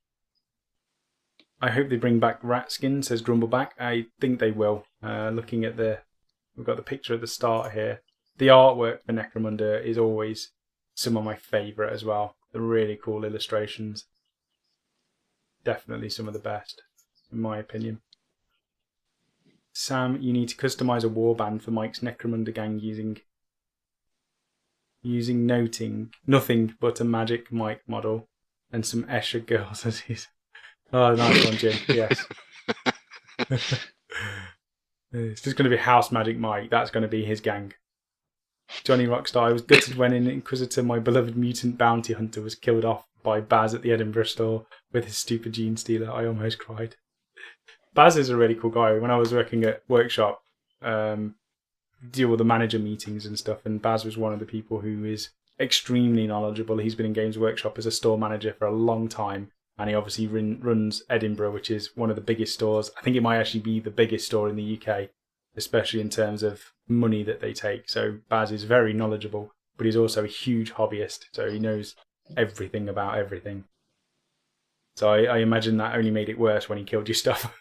I hope they bring back Ratskin, says Grumbleback. I think they will. Looking at we've got the picture at the start here. The artwork for Necromunda is always some of my favourite as well. The really cool illustrations. Definitely some of the best, in my opinion. Sam, you need to customise a warband for Mike's Necromunda gang using nothing but a Magic Mike model and some Escher girls as his. Oh, nice one, Jim. Yes. It's just going to be House Magic Mike. That's going to be his gang. Johnny Rockstar, I was gutted when in Inquisitor my beloved mutant bounty hunter was killed off by Baz at the Edinburgh store with his stupid gene stealer. I almost cried. Baz is a really cool guy. When I was working at Workshop, deal with the manager meetings and stuff, and Baz was one of the people who is extremely knowledgeable. He's been in Games Workshop as a store manager for a long time, and he obviously runs Edinburgh, which is one of the biggest stores. I think it might actually be the biggest store in the UK, especially in terms of money that they take. So Baz is very knowledgeable, but he's also a huge hobbyist, so he knows everything about everything. So I imagine that only made it worse when he killed your stuff.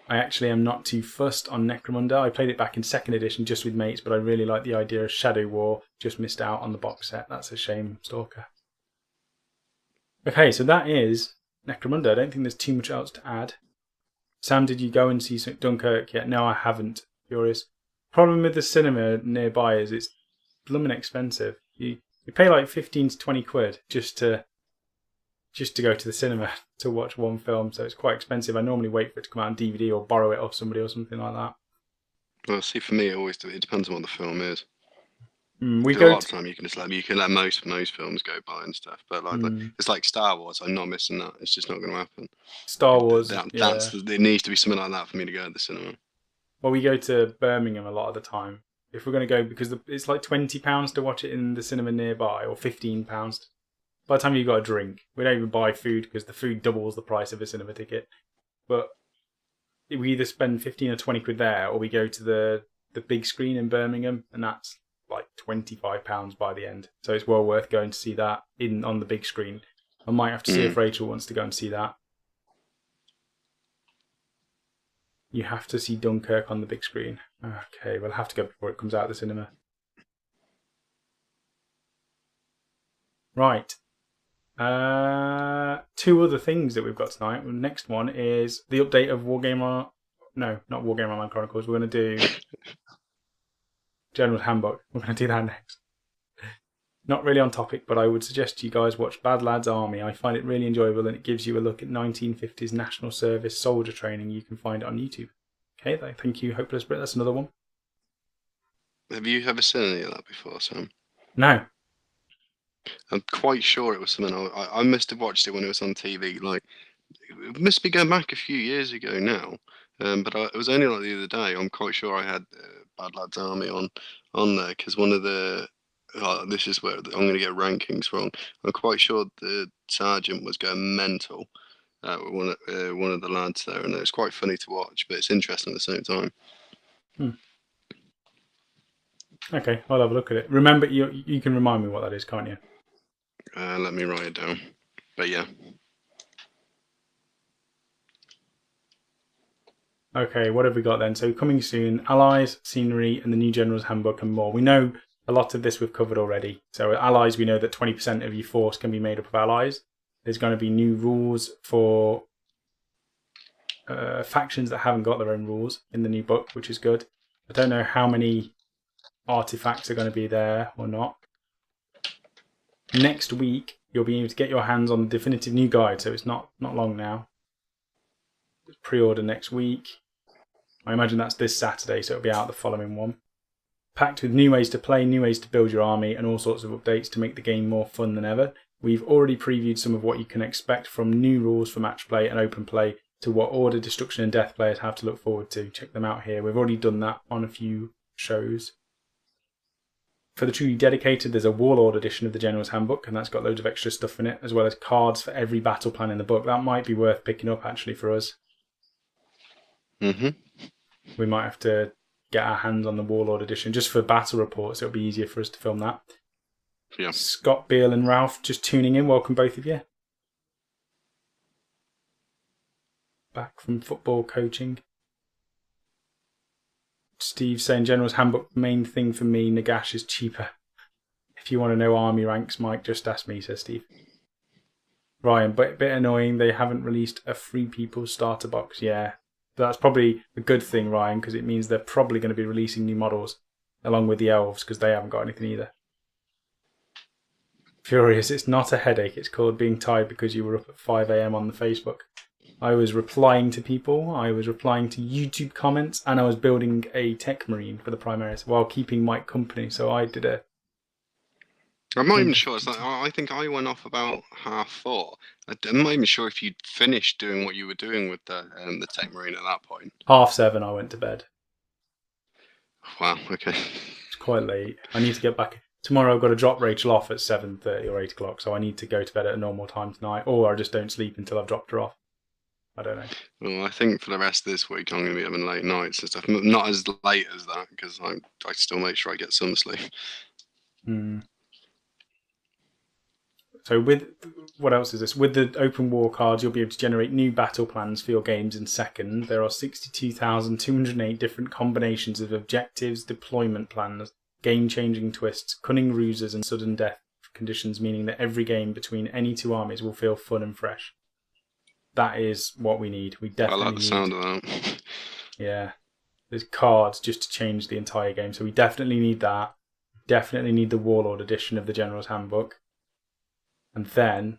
I actually am not too fussed on Necromunda. I played it back in 2nd edition just with mates, but I really like the idea of Shadow War. Just missed out on the box set. That's a shame, Stalker. Okay, so that is Necromunda. I don't think there's too much else to add. Sam, did you go and see Dunkirk yet? No, I haven't. Furious. Problem with the cinema nearby is it's blooming expensive. You pay like 15 to 20 quid just to go to the cinema to watch one film, so it's quite expensive. I normally wait for it to come out on DVD or borrow it off somebody or something like that. Well, see, for me, it depends on what the film is. A lot of time you can let most films go by and stuff, but like it's like Star Wars. I'm not missing that. It's just not going to happen. Star Wars. It needs to be something like that for me to go to the cinema. Well, we go to Birmingham a lot of the time. If we're going to go, because it's like £20 to watch it in the cinema nearby, or £15. By the time you've got a drink, we don't even buy food because the food doubles the price of a cinema ticket. But we either spend 15 or 20 quid there, or we go to the big screen in Birmingham, and that's like £25 by the end. So it's well worth going to see that on the big screen. I might have to see if Rachel wants to go and see that. You have to see Dunkirk on the big screen. Okay, we'll have to go before it comes out of the cinema. Right. 2 other things that we've got tonight. The next one is the update of Warhammer. No, not Warhammer Online Chronicles. We're going to do General's Handbook. We're going to do that next. Not really on topic, but I would suggest you guys watch Bad Lads Army. I find it really enjoyable, and it gives you a look at 1950s National Service soldier training. You can find it on YouTube. Okay, thank you, Hopeless Brit. That's another one. Have you ever seen any of that before, Sam? No. I'm quite sure it was something I must have watched it when it was on TV. Like, it must be going back a few years ago now. But it was only like the other day. I'm quite sure I had Bad Lads Army on there because one of the this is where I'm going to get rankings wrong. I'm quite sure the sergeant was going mental. One of the lads there, and it was quite funny to watch, but it's interesting at the same time. Okay, I'll have a look at it. Remember, you can remind me what that is, can't you? Let me write it down. But yeah. Okay, what have we got then? So coming soon, allies, scenery, and the new General's Handbook and more. We know a lot of this we've covered already. So allies, we know that 20% of your force can be made up of allies. There's going to be new rules for factions that haven't got their own rules in the new book, which is good. I don't know how many artifacts are going to be there or not. Next week, you'll be able to get your hands on the definitive new guide, so it's not long now. Pre-order next week. I imagine that's this Saturday, so it'll be out the following one. Packed with new ways to play, new ways to build your army, and all sorts of updates to make the game more fun than ever. We've already previewed some of what you can expect from new rules for match play and open play to what order, destruction, and death players have to look forward to. Check them out here. We've already done that on a few shows. For the truly dedicated, there's a Warlord edition of the General's Handbook, and that's got loads of extra stuff in it, as well as cards for every battle plan in the book. That might be worth picking up, actually, for us. We might have to get our hands on the Warlord edition, just for battle reports. It'll be easier for us to film that. Yeah. Scott, Beale, and Ralph just tuning in. Welcome, both of you. Back from football coaching. Steve saying General's Handbook, main thing for me, Nagash is cheaper. If you want to know army ranks, Mike, just ask me, says Steve. Ryan, but a bit annoying, they haven't released a Free People starter box. Yeah, that's probably a good thing, Ryan, because it means they're probably going to be releasing new models along with the elves, because they haven't got anything either. Furious, it's not a headache, it's called being tired because you were up at 5 a.m. on the Facebook. I was replying to people, I was replying to YouTube comments, and I was building a tech marine for the Primaris while keeping Mike company. So I did a... I'm not even sure. It's like, I think I went off about 4:30. I'm not even sure if you'd finished doing what you were doing with the tech marine at that point. 7:30 I went to bed. Wow, okay. It's quite late. I need to get back. Tomorrow I've got to drop Rachel off at 7:30 or 8 o'clock, so I need to go to bed at a normal time tonight, or I just don't sleep until I've dropped her off. I don't know. Well, I think for the rest of this week I'm going to be having late nights and stuff. Not as late as that, because I still make sure I get some sleep. So what else is this? With the open war cards, you'll be able to generate new battle plans for your games in second. There are 62,208 different combinations of objectives, deployment plans, game-changing twists, cunning ruses, and sudden death conditions, meaning that every game between any two armies will feel fun and fresh. that is what we need. We I definitely like the sound of that. Yeah. There's cards just to change the entire game. So we definitely need that. Definitely need the Warlord edition of the General's Handbook. And then,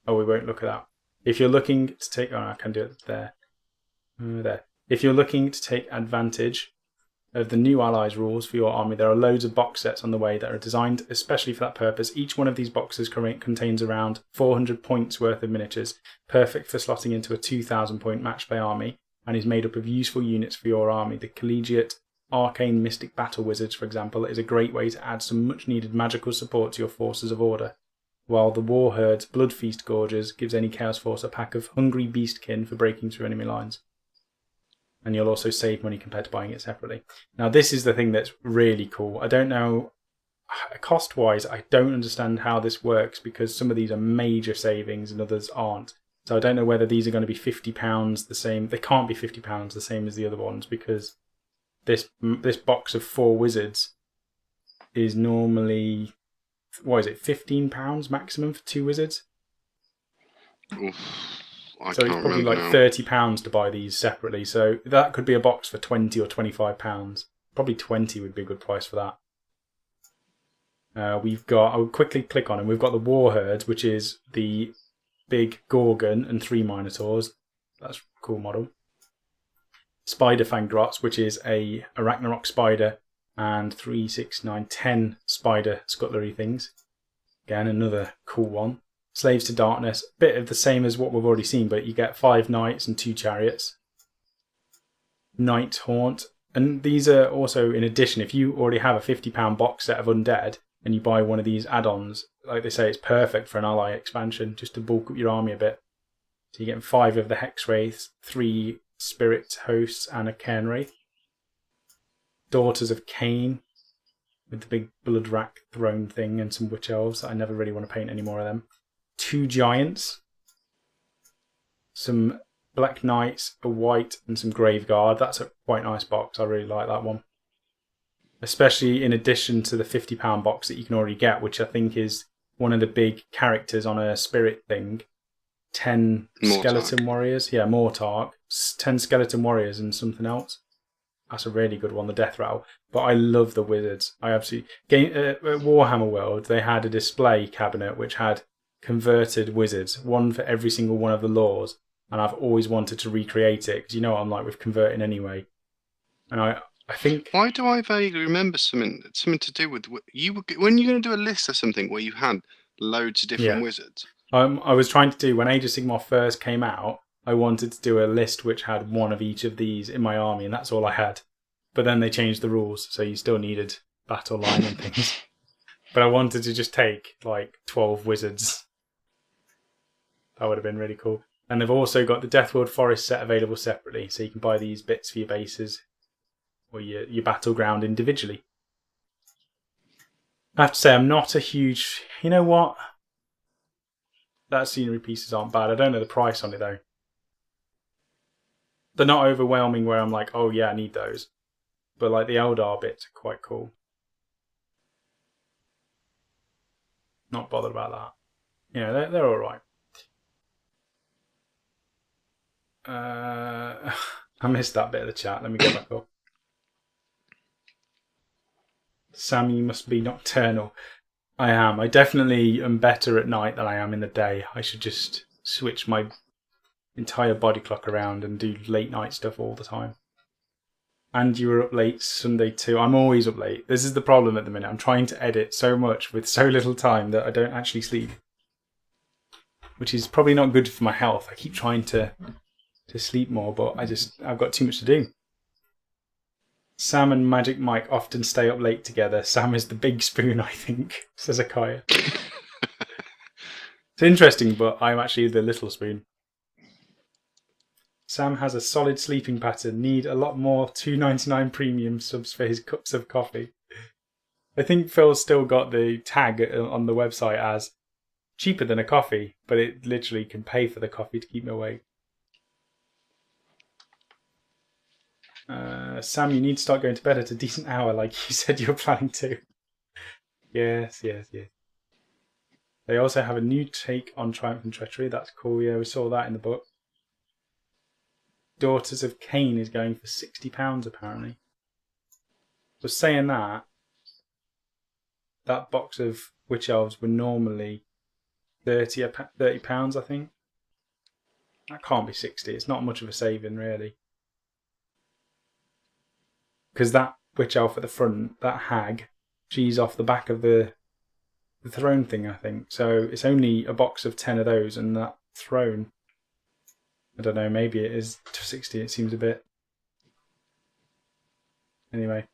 we won't look at that. If you're looking to take, I can do it there. There. If you're looking to take advantage of the new Allies rules for your army, there are loads of box sets on the way that are designed especially for that purpose. Each one of these boxes contains around 400 points worth of miniatures, perfect for slotting into a 2,000 point match play army, and is made up of useful units for your army. The Collegiate Arcane Mystic Battle Wizards, for example, is a great way to add some much needed magical support to your forces of order, while the Warherd's Blood Feast Gorges gives any Chaos Force a pack of hungry beastkin for breaking through enemy lines. And you'll also save money compared to buying it separately. Now, this is the thing that's really cool. I don't know, cost-wise, I don't understand how this works because some of these are major savings and others aren't. So I don't know whether these are going to be £50 the same. They can't be £50 the same as the other ones because this box of 4 wizards is normally, what is it, £15 maximum for 2 wizards? Oof. So it's probably like £30 to buy these separately. So that could be a box for £20 or £25. Probably 20 would be a good price for that. We've got, I'll quickly click on them. We've got the Warherds, which is the big Gorgon and 3 Minotaurs. That's a cool model. Spider Fangrots, which is a Ragnarok spider, and 3, 6, 9, 10 spider scuttlery things. Again, another cool one. Slaves to Darkness, bit of the same as what we've already seen, but you get 5 knights and 2 chariots. Night Haunt, and these are also in addition. If you already have a £50 box set of Undead and you buy one of these add-ons, like they say, it's perfect for an ally expansion, just to bulk up your army a bit. So you're getting 5 of the Hex Wraiths, 3 Spirit Hosts, and a Cairn Wraith. Daughters of Cain, with the big blood rack throne thing, and some Witch Elves. I never really want to paint any more of them. 2 Giants, some Black Knights, a White, and some Graveguard. That's a quite nice box. I really like that one. Especially in addition to the £50 box that you can already get, which I think is one of the big characters on a spirit thing. 10 Mortark. Skeleton Warriors. Yeah, Mortark. 10 Skeleton Warriors and something else. That's a really good one, the Death Rattle. But I love the Wizards. I absolutely... At Warhammer World, they had a display cabinet which had converted wizards, one for every single one of the laws, and I've always wanted to recreate it because you know what I'm like with converting anyway. And I think, why do I vaguely remember something to do with you? When you're going to do a list of something where you had loads of different wizards. I was trying to do, when Age of Sigmar first came out, I wanted to do a list which had one of each of these in my army, and that's all I had. But then they changed the rules, so you still needed battle line and things. But I wanted to just take like 12 wizards. That would have been really cool. And they've also got the Deathworld Forest set available separately, so you can buy these bits for your bases or your battleground individually. I have to say, I'm not a huge... You know what? That scenery pieces aren't bad. I don't know the price on it, though. They're not overwhelming where I'm like, oh yeah, I need those. But like the Eldar bits are quite cool. Not bothered about that. Yeah, they're alright. I missed that bit of the chat. Let me go back up. Sam, you must be nocturnal. I am. I definitely am better at night than I am in the day. I should just switch my entire body clock around and do late night stuff all the time. And you were up late Sunday too. I'm always up late. This is the problem at the minute. I'm trying to edit so much with so little time that I don't actually sleep. Which is probably not good for my health. I keep trying to sleep more, but I've got too much to do. Sam and Magic Mike often stay up late together. Sam is the big spoon, I think, says Akaya. It's interesting, but I'm actually the little spoon. Sam has a solid sleeping pattern. Need a lot more $2.99 premium subs for his cups of coffee. I think Phil's still got the tag on the website as cheaper than a coffee, but it literally can pay for the coffee to keep me awake. Sam, you need to start going to bed at a decent hour like you said you were planning to. Yes. They also have a new take on Triumph and Treachery. That's cool. Yeah, we saw that in the book. Daughters of Cain is going for £60 apparently. But saying that box of Witch Elves were normally £30, I think. That can't be 60. It's not much of a saving, really. Because that Witch Elf at the front, that hag, she's off the back of the throne thing, I think. So it's only a box of 10 of those, and that throne, I don't know, maybe it is 60. It seems a bit. Anyway.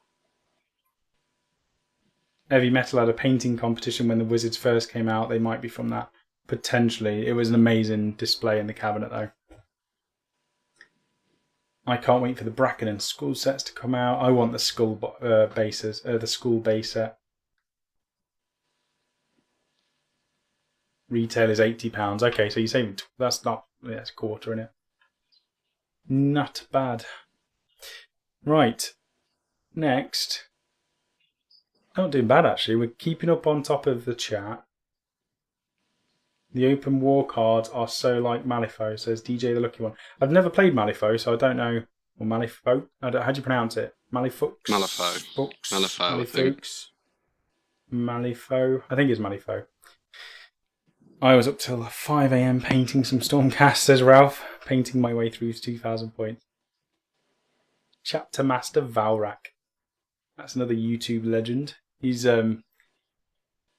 Heavy Metal had a painting competition when the Wizards first came out. They might be from that. Potentially. It was an amazing display in the cabinet, though. I can't wait for the Bracken and Skull sets to come out. I want the Skull bases, the Skull base set. Retail is £80. Okay, so you're saving. That's not. Yeah, it's a quarter in it. Not bad. Right. Next. Not doing bad actually. We're keeping up on top of the chat. The open war cards are so like Malifaux, says DJ the Lucky One. I've never played Malifaux, so I don't know. Or Malifaux? How do you pronounce it? Malifaux? Malifaux. Malifaux. I think it's Malifaux. I was up till 5 AM painting some Stormcast, says Ralph. Painting my way through 2,000 points. Chapter Master Valrak. That's another YouTube legend. He's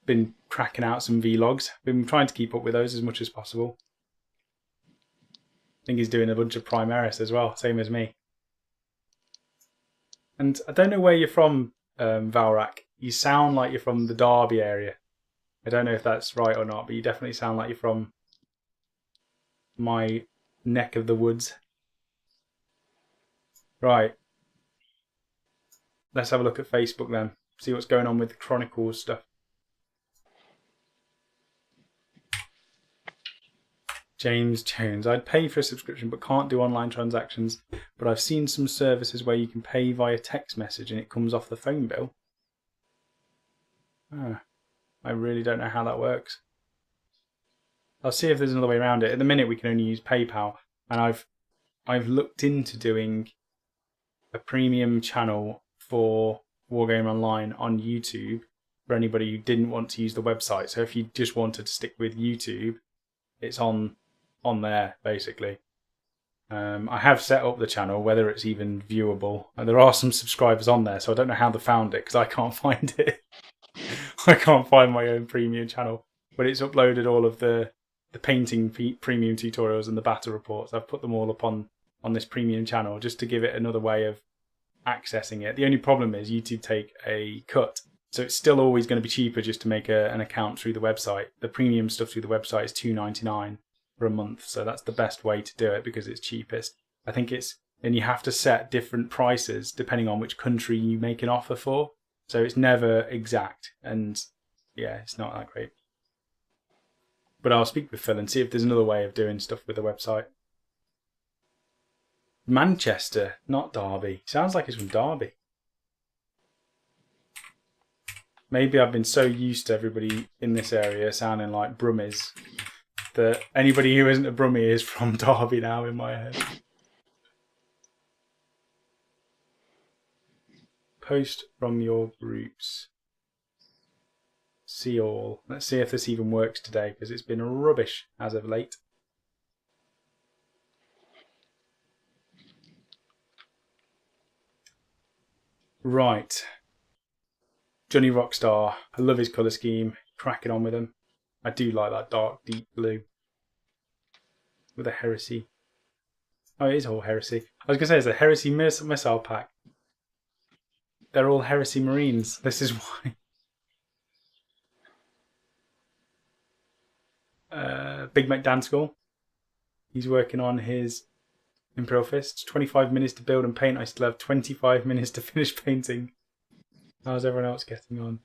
been cracking out some vlogs. Been trying to keep up with those as much as possible. I think he's doing a bunch of Primaris as well, same as me. And I don't know where you're from, Valrak. You sound like you're from the Derby area. I don't know if that's right or not, but you definitely sound like you're from my neck of the woods. Right. Let's have a look at Facebook then. See what's going on with the Chronicles stuff. James Jones. I'd pay for a subscription but can't do online transactions. But I've seen some services where you can pay via text message and it comes off the phone bill. I really don't know how that works. I'll see if there's another way around it. At the minute we can only use PayPal. And I've looked into doing a premium channel for Wargame Online on YouTube for anybody who didn't want to use the website. So if you just wanted to stick with YouTube, it's on there basically. I have set up the channel, whether it's even viewable. And there are some subscribers on there, so I don't know how they found it because I can't find it. I can't find my own premium channel, but it's uploaded all of the painting premium tutorials and the battle reports. I've put them all up on this premium channel just to give it another way of accessing it. The only problem is YouTube take a cut, so it's still always going to be cheaper just to make an account through the website. The premium stuff through the website is $2.99 for a month, so that's the best way to do it because it's cheapest. I think and you have to set different prices depending on which country you make an offer for, so it's never exact, and yeah, it's not that great. But I'll speak with Phil and see if there's another way of doing stuff with the website. Manchester, not Derby. Sounds like it's from Derby. Maybe I've been so used to everybody in this area sounding like Brummies that anybody who isn't a Brummie is from Derby now in my head. Post from your groups. See all. Let's see if this even works today because it's been rubbish as of late. Right. Johnny Rockstar. I love his colour scheme. Cracking on with him. I do like that dark, deep blue. With a Heresy. Oh, it is all Heresy. I was going to say it's a Heresy missile pack. They're all Heresy Marines. This is why. Big Mac Danskell. He's working on his Imperial Fists. 25 minutes to build and paint. I still have 25 minutes to finish painting. How's everyone else getting on?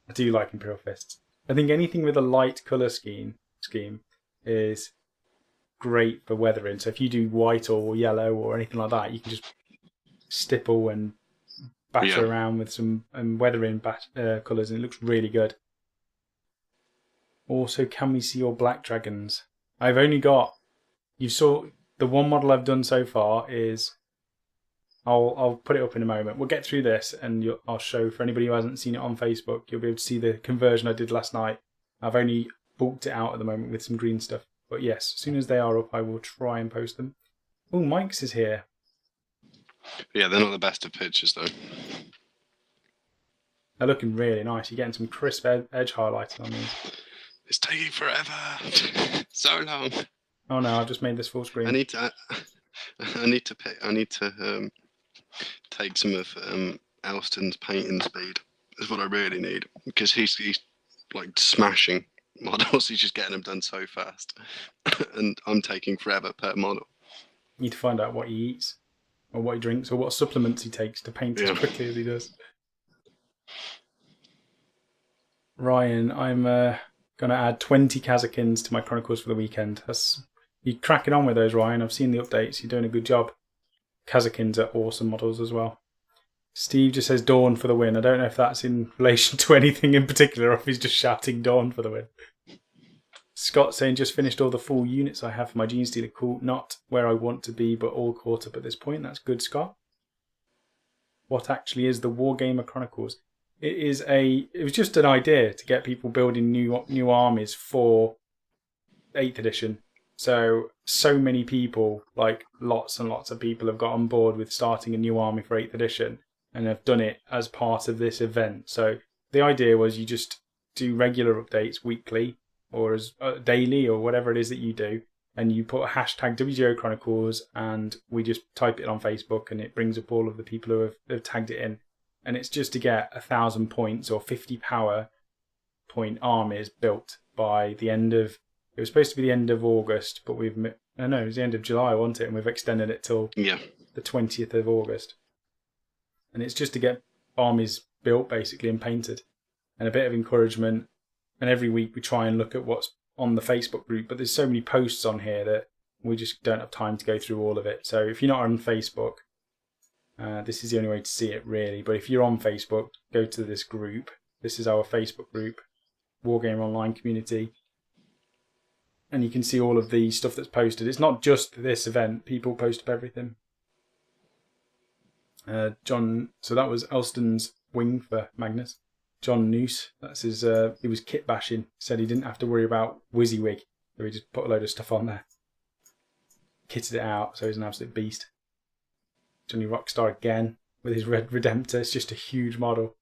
I do like Imperial Fists. I think anything with a light colour scheme is great for weathering. So if you do white or yellow or anything like that, you can just stipple and batter around with some weathering colours, and it looks really good. Also, can we see your black dragons? I've only got. You saw the one model I've done so far is. I'll put it up in a moment. We'll get through this, and I'll show for anybody who hasn't seen it on Facebook. You'll be able to see the conversion I did last night. I've only bulked it out at the moment with some green stuff. But yes, as soon as they are up, I will try and post them. Oh, Mike's is here. Yeah, they're not the best of pictures though. They're looking really nice. You're getting some crisp edge highlighting on these. It's taking forever. So long. Oh no, I've just made this full screen. I need to take some of Elston's painting speed. Is what I really need, because he's like smashing models. He's just getting them done so fast, and I'm taking forever per model. You need to find out what he eats, or what he drinks, or what supplements he takes to paint as quickly as he does. Ryan, I'm going to add 20 Kazakins to my Chronicles for the weekend. You're cracking on with those, Ryan. I've seen the updates. You're doing a good job. Kazakins are awesome models as well. Steve just says Dawn for the win. I don't know if that's in relation to anything in particular or if he's just shouting Dawn for the win. Scott saying just finished all the full units I have for my Gene Stealer. Cool. Not where I want to be, but all caught up at this point. That's good, Scott. What actually is the Wargamer Chronicles? It was just an idea to get people building new armies for 8th edition. So many people, like lots and lots of people, have got on board with starting a new army for 8th edition and have done it as part of this event. So the idea was you just do regular updates weekly or as daily or whatever it is that you do, and you put a hashtag WGO Chronicles, and we just type it on Facebook, and it brings up all of the people who have tagged it in. And it's just to get 1,000 points or 50 power point armies built by the end of. It was supposed to be the end of August, but it was the end of July, wasn't it? And we've extended it till the 20th of August. And it's just to get armies built, basically, and painted. And a bit of encouragement. And every week we try and look at what's on the Facebook group. But there's so many posts on here that we just don't have time to go through all of it. So if you're not on Facebook, this is the only way to see it, really. But if you're on Facebook, go to this group. This is our Facebook group, Wargamer Online Community. And you can see all of the stuff that's posted. It's not just this event. People post up everything. John, so that was Elston's wing for Magnus. John Noose, that's his. He was kit bashing. Said he didn't have to worry about WYSIWYG, so he just put a load of stuff on there. Kitted it out, so he's an absolute beast. Johnny Rockstar again with his Red Redemptor. It's just a huge model.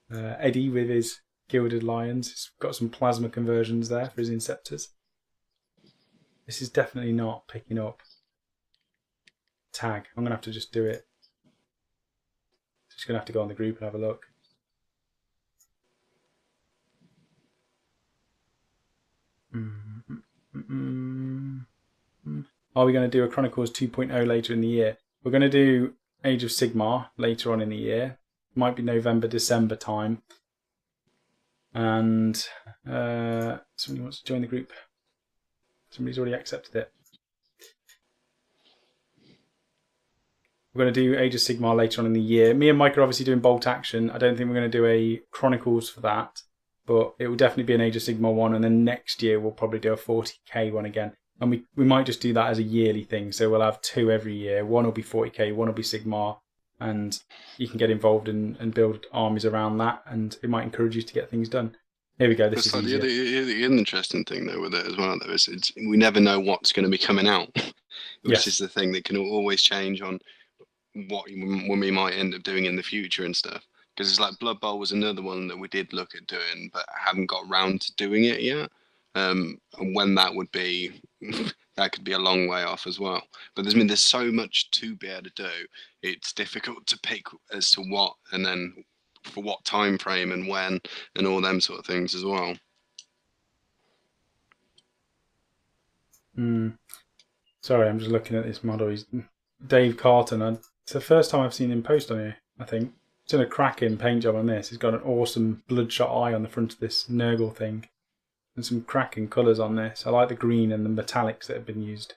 Eddie with his Gilded Lions. He's got some plasma conversions there for his Inceptors. This is definitely not picking up. Tag. I'm going to have to just do it. Just going to have to go on the group and have a look. Are we going to do a Chronicles 2.0 later in the year? We're going to do Age of Sigmar later on in the year. Might be November, December time. And somebody wants to join the group. Somebody's already accepted it. We're going to do Age of Sigmar later on in the year. Me and Mike are obviously doing Bolt Action. I don't think we're going to do a Chronicles for that, but it will definitely be an Age of Sigmar one, and then next year we'll probably do a 40k one again. And we might just do that as a yearly thing, so we'll have 2 every year. One will be 40k, one will be Sigmar, and you can get involved and build armies around that, and it might encourage you to get things done. Here we go. This is easier. The interesting thing though with it as well, though, is we never know what's going to be coming out, which is the thing that can always change on when we might end up doing in the future and stuff. Because it's like Blood Bowl was another one that we did look at doing, but haven't got round to doing it yet. And when that would be, that could be a long way off as well. But there's so much to be able to do. It's difficult to pick as to what, and then for what time frame and when, and all them sort of things as well. Sorry, I'm just looking at this model. He's Dave Carton. It's the first time I've seen him post on here, I think. He's done a cracking paint job on this. He's got an awesome bloodshot eye on the front of this Nurgle thing. And some cracking colours on this. I like the green and the metallics that have been used.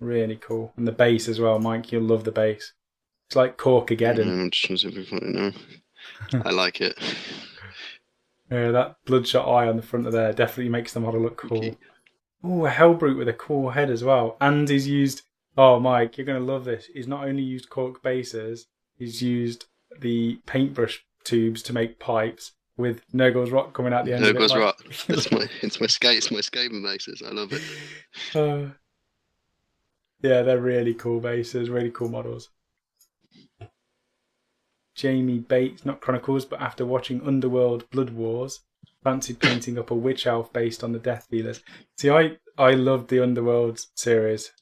Really cool. And the base as well, Mike. You'll love the base. It's like Corkageddon. I like it. That bloodshot eye on the front of there definitely makes the model look cool. Okay. Oh, a Hellbrute with a cool head as well. And he's used... Oh, Mike, you're going to love this. He's not only used cork bases, he's used the paintbrush tubes to make pipes with Nurgle's rock coming out the end of it. Nurgle's rock. It's my skating bases. I love it. Yeah, they're really cool bases, really cool models. Jamie Bates, not Chronicles, but after watching Underworld Blood Wars, fancied painting up a witch elf based on the Death Dealers. See, I loved the Underworld series.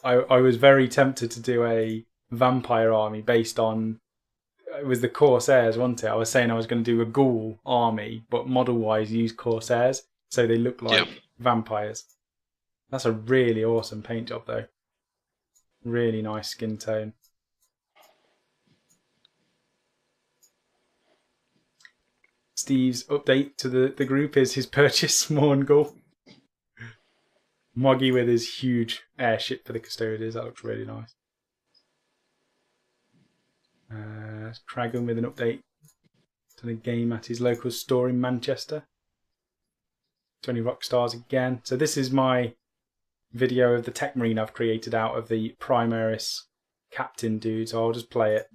I was very tempted to do a vampire army based on... It was the Corsairs, wasn't it? I was saying I was going to do a ghoul army, but model-wise use Corsairs, so they look like vampires. That's a really awesome paint job, though. Really nice skin tone. Steve's update to the group is his purchase, Morngul. Moggy with his huge airship for the Custodians. That looks really nice. Kragan with an update to the game at his local store in Manchester. 20 rock stars again. So this is my video of the Tech Marine I've created out of the Primaris Captain dude. So I'll just play it.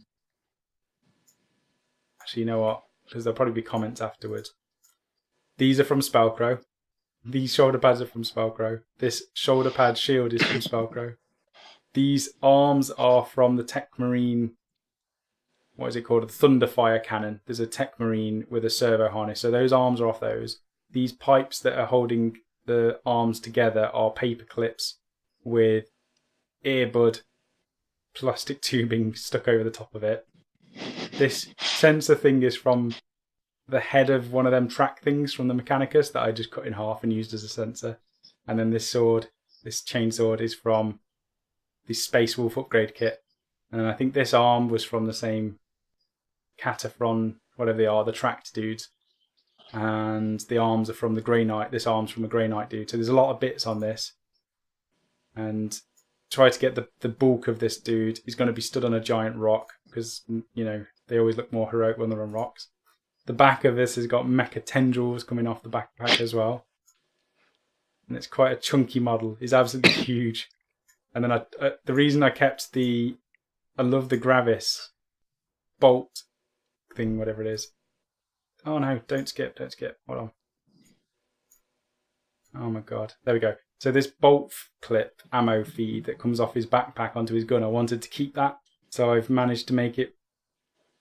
Actually, you know what? Because there'll probably be comments afterwards. These are from Spellcrow. These shoulder pads are from Spellcrow. This shoulder pad shield is from Spellcrow. These arms are from the Tech Marine... What is it called? The Thunderfire cannon. There's a Tech Marine with a servo harness. So those arms are off those. These pipes that are holding the arms together are paper clips with earbud plastic tubing stuck over the top of it. This sensor thing is from the head of one of them track things from the Mechanicus that I just cut in half and used as a sensor. And then this sword, this chainsword, is from the Space Wolf upgrade kit. And I think this arm was from the same Cataphren, whatever they are, the tracked dudes. And the arms are from the Grey Knight. This arm's from a Grey Knight dude. So there's a lot of bits on this. And try to get the bulk of this dude. He's going to be stood on a giant rock because, you know, they always look more heroic when they're on rocks. The back of this has got mecha tendrils coming off the backpack as well. And it's quite a chunky model. It's absolutely huge. And then the reason I kept I love the Gravis bolt thing, whatever it is. Oh no, don't skip. Hold on. Oh my god. There we go. So this bolt clip ammo feed that comes off his backpack onto his gun, I wanted to keep that. So I've managed to make it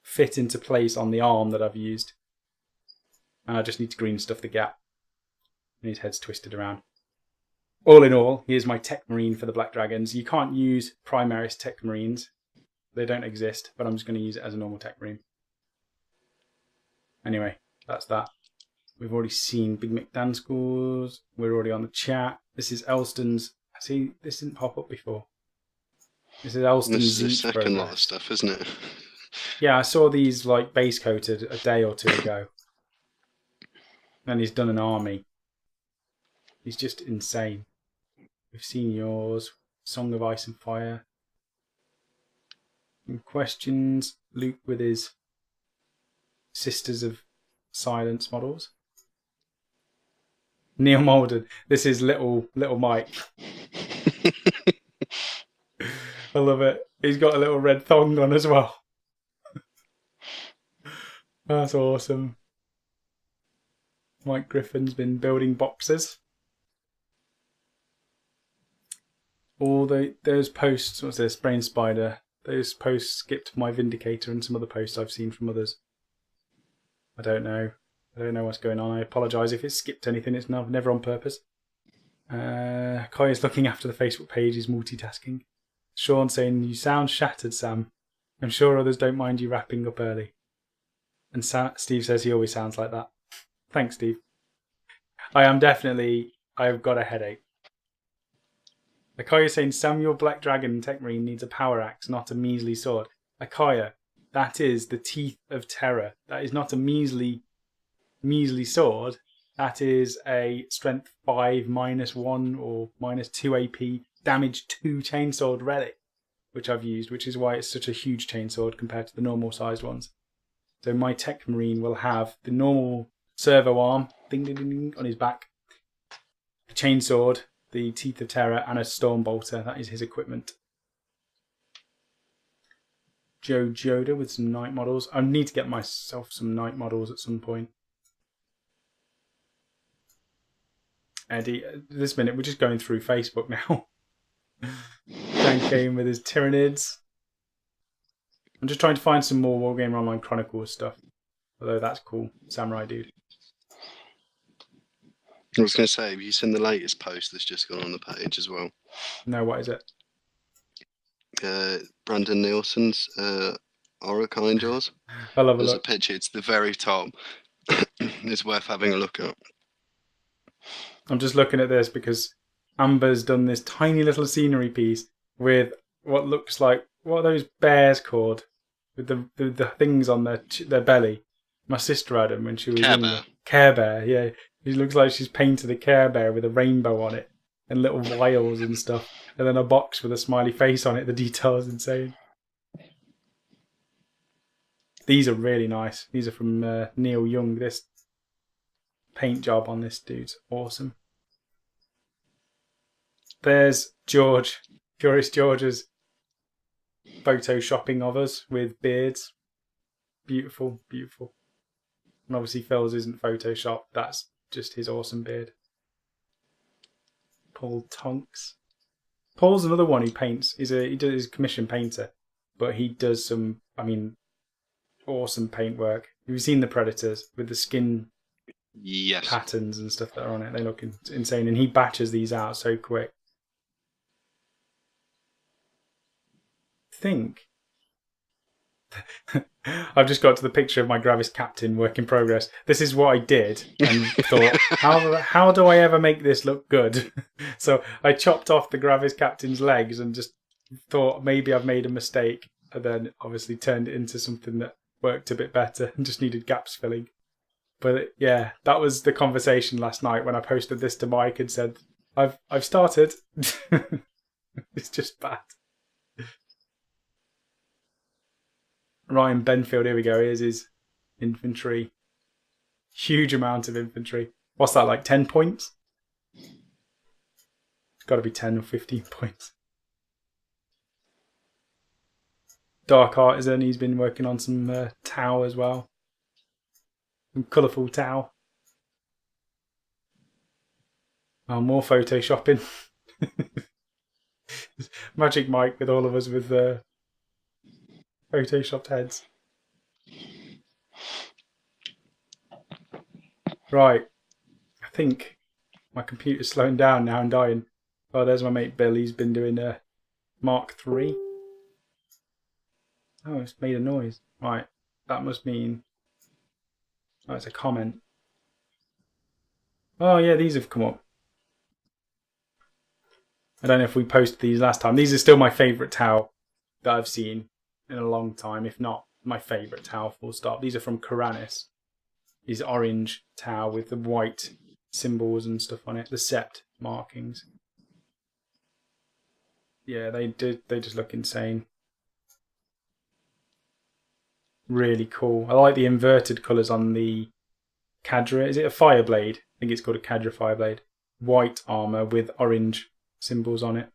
fit into place on the arm that I've used. And I just need to green stuff the gap. And his head's twisted around. All in all, here's my Tech Marine for the Black Dragons. You can't use Primaris Tech Marines. They don't exist, but I'm just going to use it as a normal Tech Marine. Anyway, that's that. We've already seen Big McDan scores. We're already on the chat. This is Elston's... See, this didn't pop up before. This is Elston's This is the second lot of stuff, isn't it? Yeah, I saw these like base coated a day or two ago. And he's done an army. He's just insane. We've seen yours. Song of Ice and Fire. Some questions. Luke with his Sisters of Silence models. Neil Malden. This is little Mike. I love it. He's got a little red thong on as well. That's awesome. Mike Griffin's been building boxes. All those posts, what's this? Brain Spider. Those posts skipped my Vindicator and some other posts I've seen from others. I don't know. I don't know what's going on. I apologise if it skipped anything. It's never on purpose. Kaya's looking after the Facebook page. He's multitasking. Sean saying, "You sound shattered, Sam. I'm sure others don't mind you wrapping up early." And Steve says he always sounds like that. Thanks, Steve. I've got a headache. Akaya saying, "Samuel Black Dragon Tech Marine needs a power axe, not a measly sword." Akaya, that is the Teeth of Terror. That is not a measly sword. That is a strength 5 -1 or -2 AP damage 2 chainsword relic, which I've used, which is why it's such a huge chainsword compared to the normal sized ones. So my Tech Marine will have the normal servo arm, ding ding ding, ding on his back, a chainsword, the Teeth of Terror, and a storm bolter. That is his equipment. Joe Joda with some knight models. I need to get myself some knight models at some point. Eddie, at this minute we're just going through Facebook now. Dan came with his Tyranids. I'm just trying to find some more Wargamer Online Chronicles stuff. Although that's cool. Samurai dude. I was going to say, have you seen the latest post that's just gone on the page as well? No, what is it? Brandon Nielsen's Orakind Jaws. I'll have a There's look. a picture, it's the very top. It's worth having a look at. I'm just looking at this because Amber's done this tiny little scenery piece with what looks like, what are those bears called? With the things on their belly. My sister had them when she was Care younger. Bear. Care Bear, yeah. It looks like she's painted a Care Bear with a rainbow on it and little vials and stuff. And then a box with a smiley face on it. The detail is insane. These are really nice. These are from Neil Young. This paint job on this dude's awesome. There's George. Curious George's photoshopping of us with beards. Beautiful, beautiful. And obviously Phil's isn't Photoshop. That's just his awesome beard. Paul Tonks. Paul's another one who paints. He's a commission painter, but he does some, awesome paintwork. Have you seen the Predators with the skin Yes. patterns and stuff that are on it? They look insane, and he batches these out so quick. I've just got to the picture of my Gravis Captain work in progress. This is what I did and thought, how do I ever make this look good? So I chopped off the Gravis Captain's legs and just thought maybe I've made a mistake, and then obviously turned it into something that worked a bit better and just needed gaps filling. But yeah, that was the conversation last night when I posted this to Mike and said, I've started. It's just bad. Ryan Benfield, here we go. Here's his infantry. Huge amount of infantry. What's that, like 10 points? It's got to be 10 or 15 points. Dark Artisan, he's been working on some Tau as well. Some colourful Tau. Oh, more photoshopping. Magic Mike with all of us with photoshopped heads. Right. I think my computer's slowing down now and dying. Oh, there's my mate Bill. He's been doing a Mark III. Oh, it's made a noise. Right. That must mean... Oh, it's a comment. Oh, yeah, these have come up. I don't know if we posted these last time. These are still my favourite Tau that I've seen in a long time, if not my favourite Tau, full stop. These are from Karanis. These orange Tau with the white symbols and stuff on it, the sept markings. Yeah, they just look insane. Really cool. I like the inverted colours on the Cadra. Is it a Fireblade? I think it's called a Cadra Fireblade. White armour with orange symbols on it.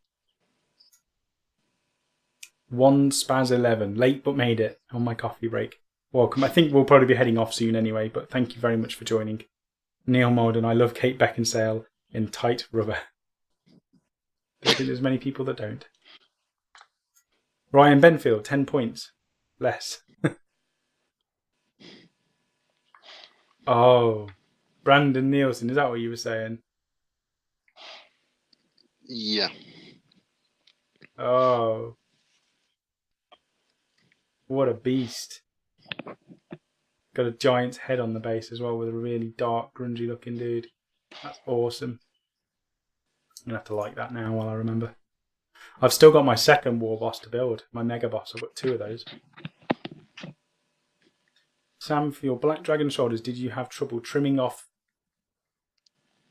1 Spaz 11. Late but made it on my coffee break. Welcome. I think we'll probably be heading off soon anyway, but thank you very much for joining. Neil Molden, I love Kate Beckinsale in tight rubber. I don't think there's many people that don't. Ryan Benfield, 10 points. Less. Oh. Brandon Nielsen, is that what you were saying? Yeah. Oh. What a beast. Got a giant's head on the base as well with a really dark, grungy looking dude. That's awesome. I'm going to have to like that now while I remember. I've still got my second war boss to build. My mega boss. I've got 2 of those. Sam, for your Black Dragon shoulders, did you have trouble trimming off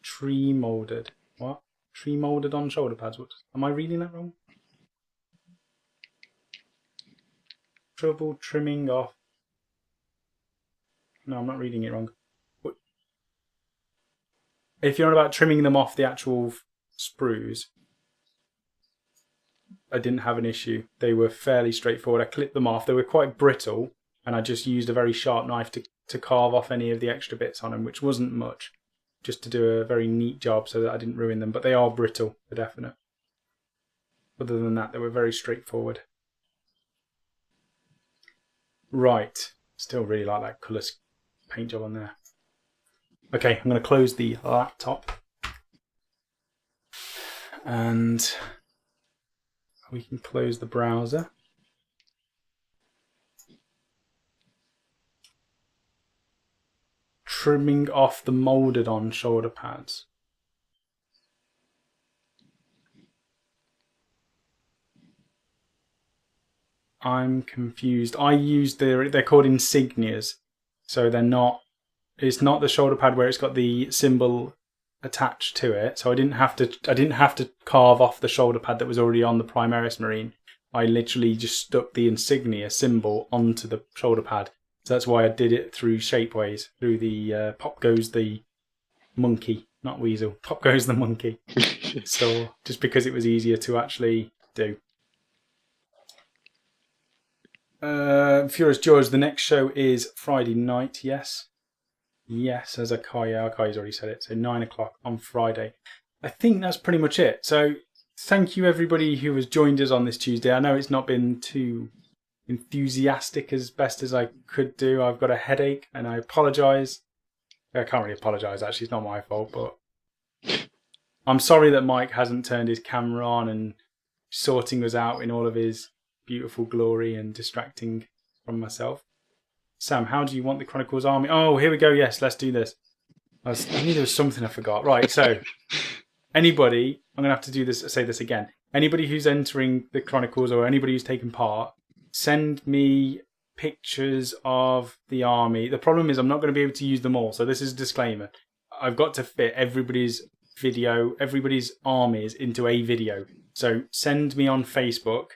tree molded? What? Tree molded on shoulder pads? What? Am I reading that wrong? Trouble trimming off. No, I'm not reading it wrong. What? if you're on about trimming them off the actual sprues, I didn't have an issue. They were fairly straightforward. I clipped them off. They were quite brittle, and I just used a very sharp knife to carve off any of the extra bits on them, which wasn't much, just to do a very neat job so that I didn't ruin them. But they are brittle, for definite. Other than that, they were very straightforward. Right. Still really like that colour paint job on there. Okay, I'm going to close the laptop. And we can close the browser. Trimming off the moulded on shoulder pads. I'm confused. I used they're called insignias. So they're not, it's not the shoulder pad where it's got the symbol attached to it. So I didn't have to carve off the shoulder pad that was already on the Primaris Marine. I literally just stuck the insignia symbol onto the shoulder pad. So that's why I did it through Shapeways, through the Pop Goes the Monkey, not Weasel. Pop Goes the Monkey store, just because it was easier to actually do. Furious George, the next show is Friday night, yes. Yes, as Akai's already said it. So 9 o'clock on Friday. I think that's pretty much it. So thank you everybody who has joined us on this Tuesday. I know it's not been too enthusiastic as best as I could do. I've got a headache and I apologise. I can't really apologise, actually. It's not my fault, but I'm sorry that Mike hasn't turned his camera on and sorting us out in all of his beautiful glory and distracting from myself. Sam, how do you want the Chronicles army? Oh, here we go. Yes, let's do this. I knew there was something I forgot. Right, so anybody, I'm going to have to do this. Say this again. Anybody who's entering the Chronicles or anybody who's taken part, send me pictures of the army. The problem is I'm not going to be able to use them all. So this is a disclaimer. I've got to fit everybody's video, everybody's armies into a video. So send me on Facebook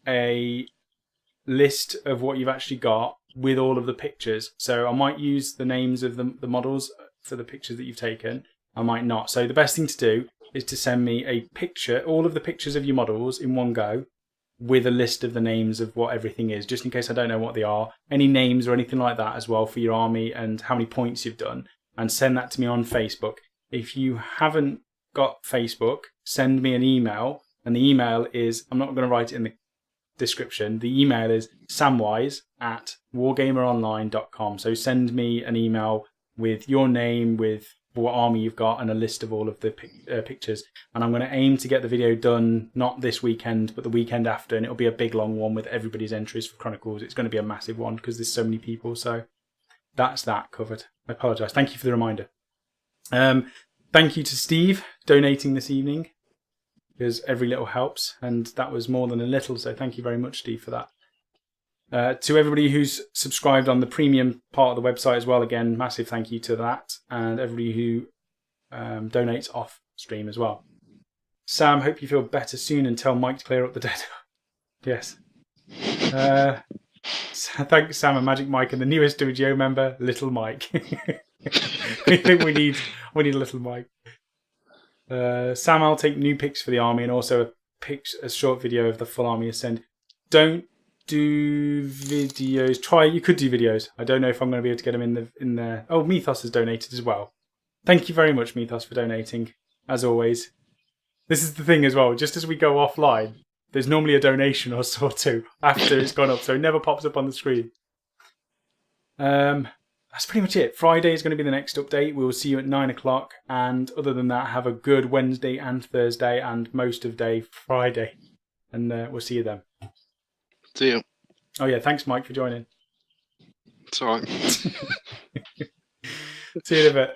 a list of what you've actually got with all of the pictures. So I might use the names of the models for the pictures that you've taken. I might not. So the best thing to do is to send me a picture, all of the pictures of your models in one go, with a list of the names of what everything is, just in case I don't know what they are. Any names or anything like that as well for your army and how many points you've done. And send that to me on Facebook. If you haven't got Facebook, send me an email. And the email is, I'm not going to write it in the description. The email is samwise@wargameronline.com. So send me an email with your name, with what army you've got, and a list of all of the pictures. And I'm going to aim to get the video done not this weekend, but the weekend after. And it'll be a big long one with everybody's entries for Chronicles. It's going to be a massive one because there's so many people. So that's that covered. I apologise. Thank you for the reminder. Thank you to Steve donating this evening, because every little helps, and that was more than a little, so thank you very much, Steve, for that. To everybody who's subscribed on the premium part of the website as well, again, massive thank you to that, and everybody who donates off stream as well. Sam, hope you feel better soon, and tell Mike to clear up the dead. Yes. Thanks, Sam and Magic Mike, and the newest WGO member, Little Mike. I think we need a Little Mike. Sam, I'll take new pics for the army and also a short video of the full army ascend. Don't do videos. You could do videos. I don't know if I'm going to be able to get them in there. Oh, Mythos has donated as well. Thank you very much, Mythos, for donating, as always. This is the thing as well. Just as we go offline, there's normally a donation or so too after it's gone up, so it never pops up on the screen. That's pretty much it. Friday is going to be the next update. We will see you at 9 o'clock. And other than that, have a good Wednesday and Thursday and most of day Friday. And we'll see you then. See you. Oh, yeah. Thanks, Mike, for joining. It's all right. See you in a bit.